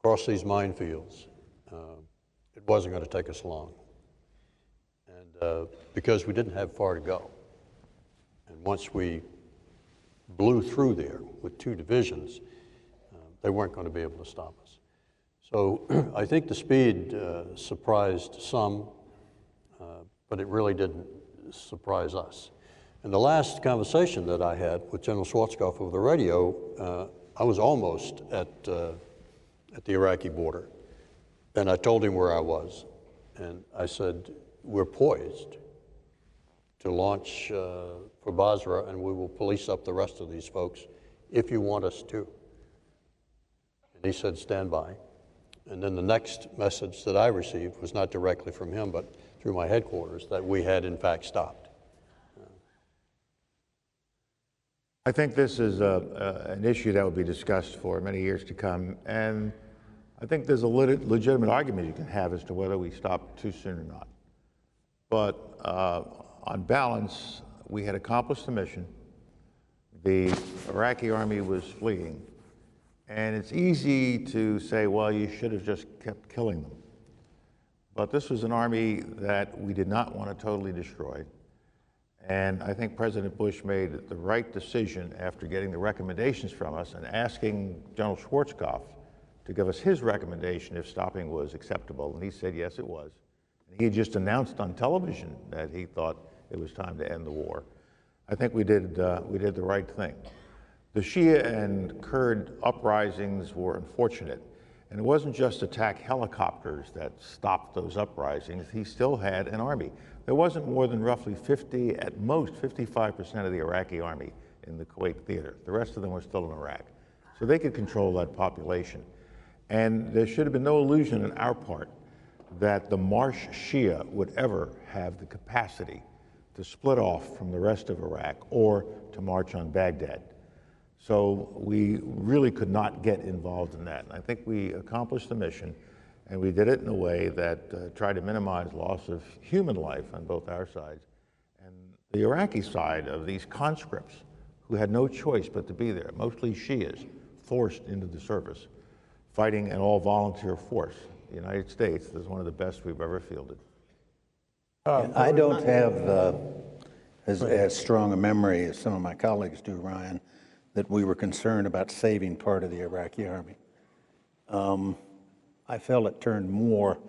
cross these minefields, it wasn't going to take us long. And because we didn't have far to go. And once we blew through there with 2 divisions, they weren't going to be able to stop us. So I think the speed surprised some, but it really didn't surprise us. In the last conversation that I had with General Schwarzkopf over the radio, I was almost at the Iraqi border, and I told him where I was. And I said, we're poised to launch for Basra, and we will police up the rest of these folks if you want us to. And he said, stand by. And then the next message that I received was not directly from him, but through my headquarters, that we had in fact stopped. I think this is an issue that will be discussed for many years to come, and I think there's a legitimate argument you can have as to whether we stopped too soon or not. But on balance, we had accomplished the mission. The Iraqi army was fleeing, and it's easy to say, well, you should have just kept killing them. But this was an army that we did not want to totally destroy. And I think President Bush made the right decision after getting the recommendations from us and asking General Schwarzkopf to give us his recommendation if stopping was acceptable. And he said, yes, it was. And he had just announced on television that he thought it was time to end the war. I think we did the right thing. The Shia and Kurd uprisings were unfortunate. And it wasn't just attack helicopters that stopped those uprisings. He still had an army. There wasn't more than roughly 50, at most 55% of the Iraqi army in the Kuwait theater. The rest of them were still in Iraq. So they could control that population. And there should have been no illusion on our part that the Marsh Shia would ever have the capacity to split off from the rest of Iraq or to march on Baghdad. So we really could not get involved in that. And I think we accomplished the mission, and we did it in a way that tried to minimize loss of human life on both our sides. And the Iraqi side of these conscripts who had no choice but to be there, mostly Shias, forced into the service, fighting an all-volunteer force. The United States is one of the best we've ever fielded. I don't have as strong a memory as some of my colleagues do, Ryan, that we were concerned about saving part of the Iraqi army. I felt it turned more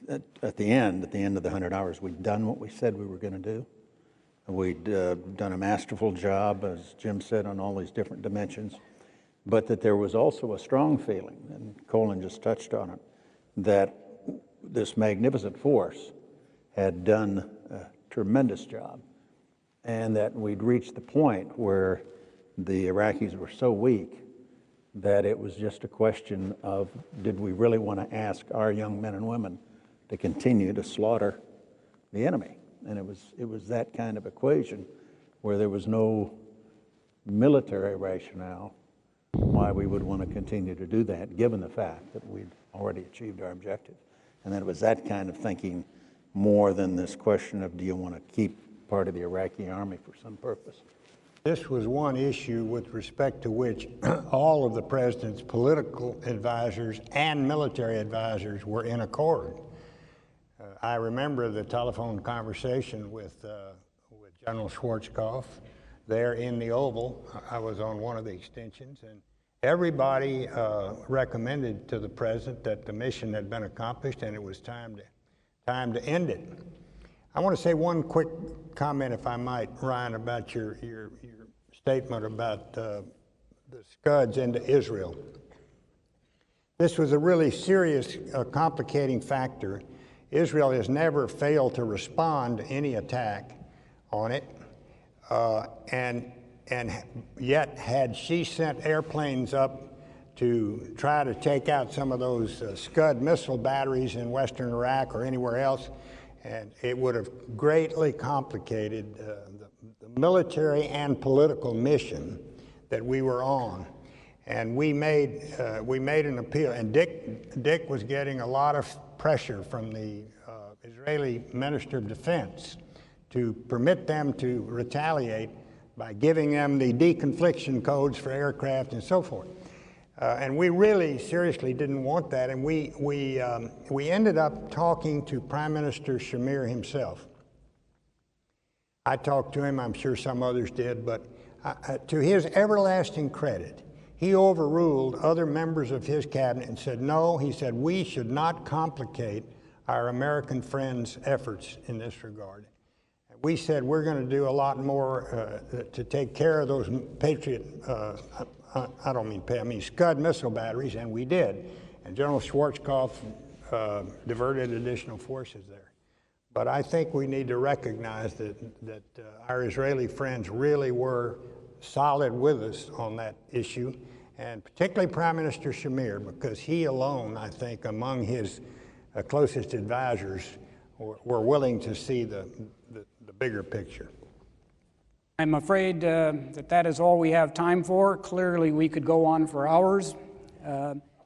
at the end of the 100 hours. We'd done what we said we were going to do. We'd done a masterful job, as Jim said, on all these different dimensions, but that there was also a strong feeling, and Colin just touched on it, that this magnificent force had done a tremendous job, and that we'd reached the point where the Iraqis were so weak that it was just a question of, did we really want to ask our young men and women to continue to slaughter the enemy? And it was that kind of equation where there was no military rationale why we would want to continue to do that, given the fact that we'd already achieved our objective. And that it was that kind of thinking more than this question of, do you want to keep part of the Iraqi army for some purpose? This was one issue with respect to which all of the president's political advisors and military advisors were in accord. I remember the telephone conversation with General Schwarzkopf there in the Oval. I was on one of the extensions, and everybody recommended to the president that the mission had been accomplished and it was time to end it. I want to say one quick comment, if I might, Ryan, about your statement about the Scuds into Israel. This was a really serious, complicating factor. Israel has never failed to respond to any attack on it, and yet had she sent airplanes up to try to take out some of those Scud missile batteries in western Iraq or anywhere else, and it would have greatly complicated the military and political mission that we were on. And we made an appeal, and Dick was getting a lot of pressure from the Israeli Minister of Defense to permit them to retaliate by giving them the deconfliction codes for aircraft and so forth. And we really seriously didn't want that, and we ended up talking to Prime Minister Shamir himself. I talked to him, I'm sure some others did, but to his everlasting credit, he overruled other members of his cabinet and said, no, he said, we should not complicate our American friends' efforts in this regard. We said we're going to do a lot more to take care of those Patriot, I mean Scud missile batteries, and we did. And General Schwarzkopf diverted additional forces there. But I think we need to recognize that our Israeli friends really were solid with us on that issue, and particularly Prime Minister Shamir, because he alone, I think, among his closest advisors, were willing to see the bigger picture. I'm afraid that is all we have time for. Clearly, we could go on for hours.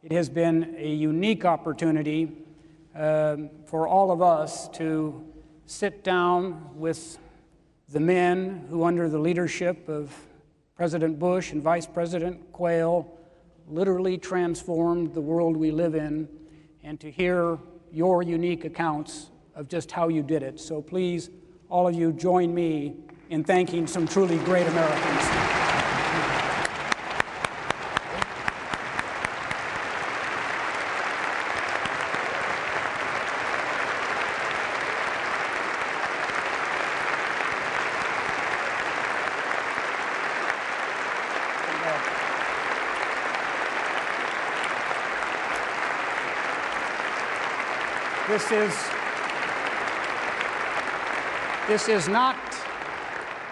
It has been a unique opportunity for all of us to sit down with the men who, under the leadership of President Bush and Vice President Quayle, literally transformed the world we live in, and to hear your unique accounts of just how you did it. So please, all of you, join me in thanking some truly great Americans.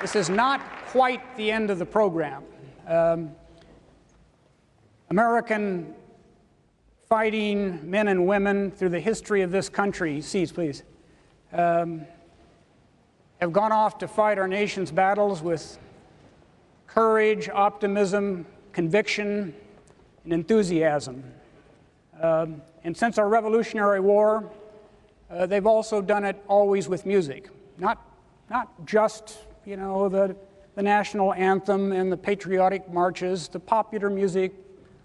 This is not quite the end of the program. American fighting men and women through the history of this country, seats please, have gone off to fight our nation's battles with courage, optimism, conviction, and enthusiasm. And since our Revolutionary War, they've also done it always with music, not just, you know, the national anthem and the patriotic marches, the popular music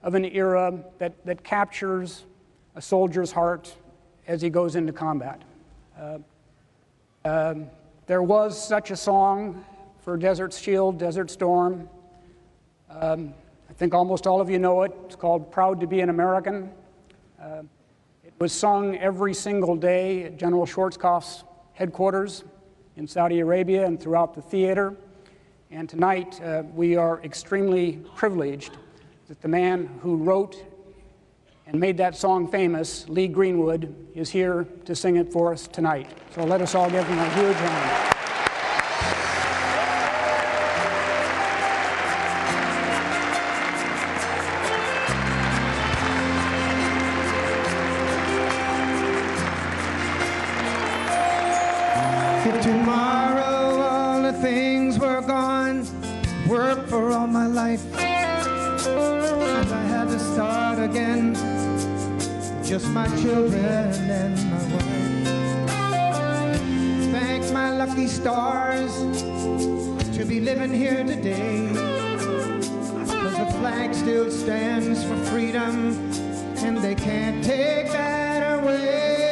of an era that captures a soldier's heart as he goes into combat. There was such a song for Desert Shield, Desert Storm. I think almost all of you know it. It's called Proud to Be an American. It was sung every single day at General Schwarzkopf's headquarters in Saudi Arabia and throughout the theater. And tonight we are extremely privileged that the man who wrote and made that song famous, Lee Greenwood, is here to sing it for us tonight. So let us all give him a huge hand. If tomorrow all the things were gone, worked for all my life, and I had to start again, just my children and my wife. Thank my lucky stars to be living here today, 'cause the flag still stands for freedom, and they can't take that away.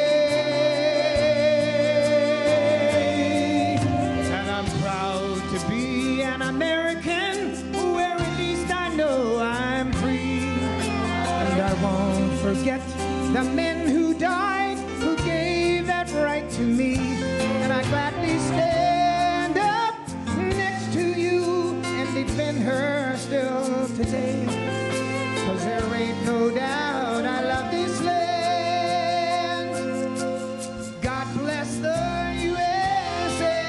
And I'm proud to be an American, where at least I know I'm free. And I won't forget the men who died, who gave that right to me. And I gladly stand up next to you and defend her still today. 'Cause there ain't no doubt I love this land. God bless the USA.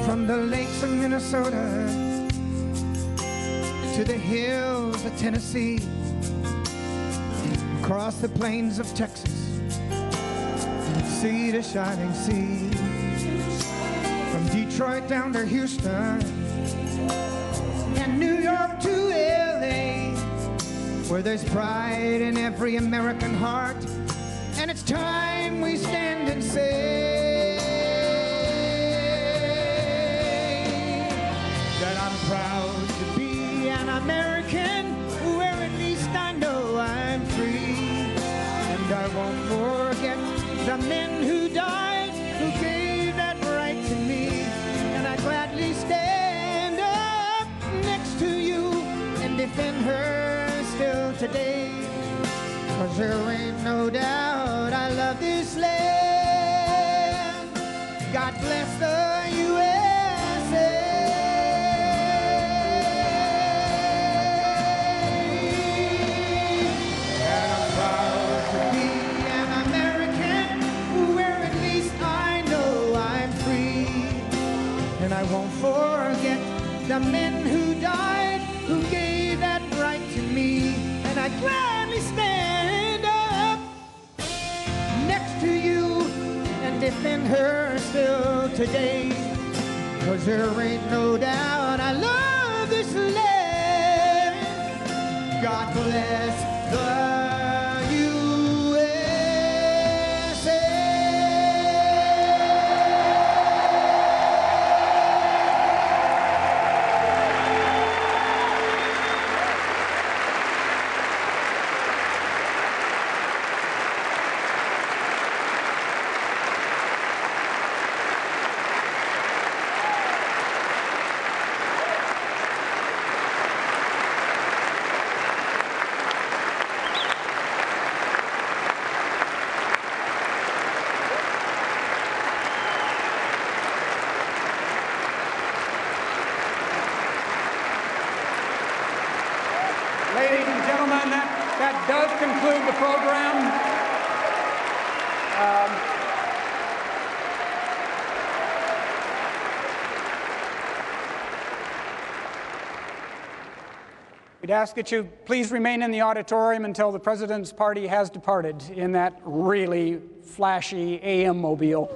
From the lakes of Minnesota to the hills of Tennessee, across the plains of Texas, sea to shining sea, from Detroit down to Houston and New York to LA, where there's pride in every American heart, and it's time we stand and say that I'm proud to be an American, where at least I know I'm free. And I won't forget the men who died, who gave that right to me. And I gladly stand up next to you and defend her still today. 'Cause there ain't no doubt I love this land. God the men who died, who gave that right to me, and I gladly stand up next to you and defend her still today. 'Cause there ain't no doubt I love this land. God bless the does conclude the program. We'd ask that you please remain in the auditorium until the President's party has departed in that really flashy AM mobile.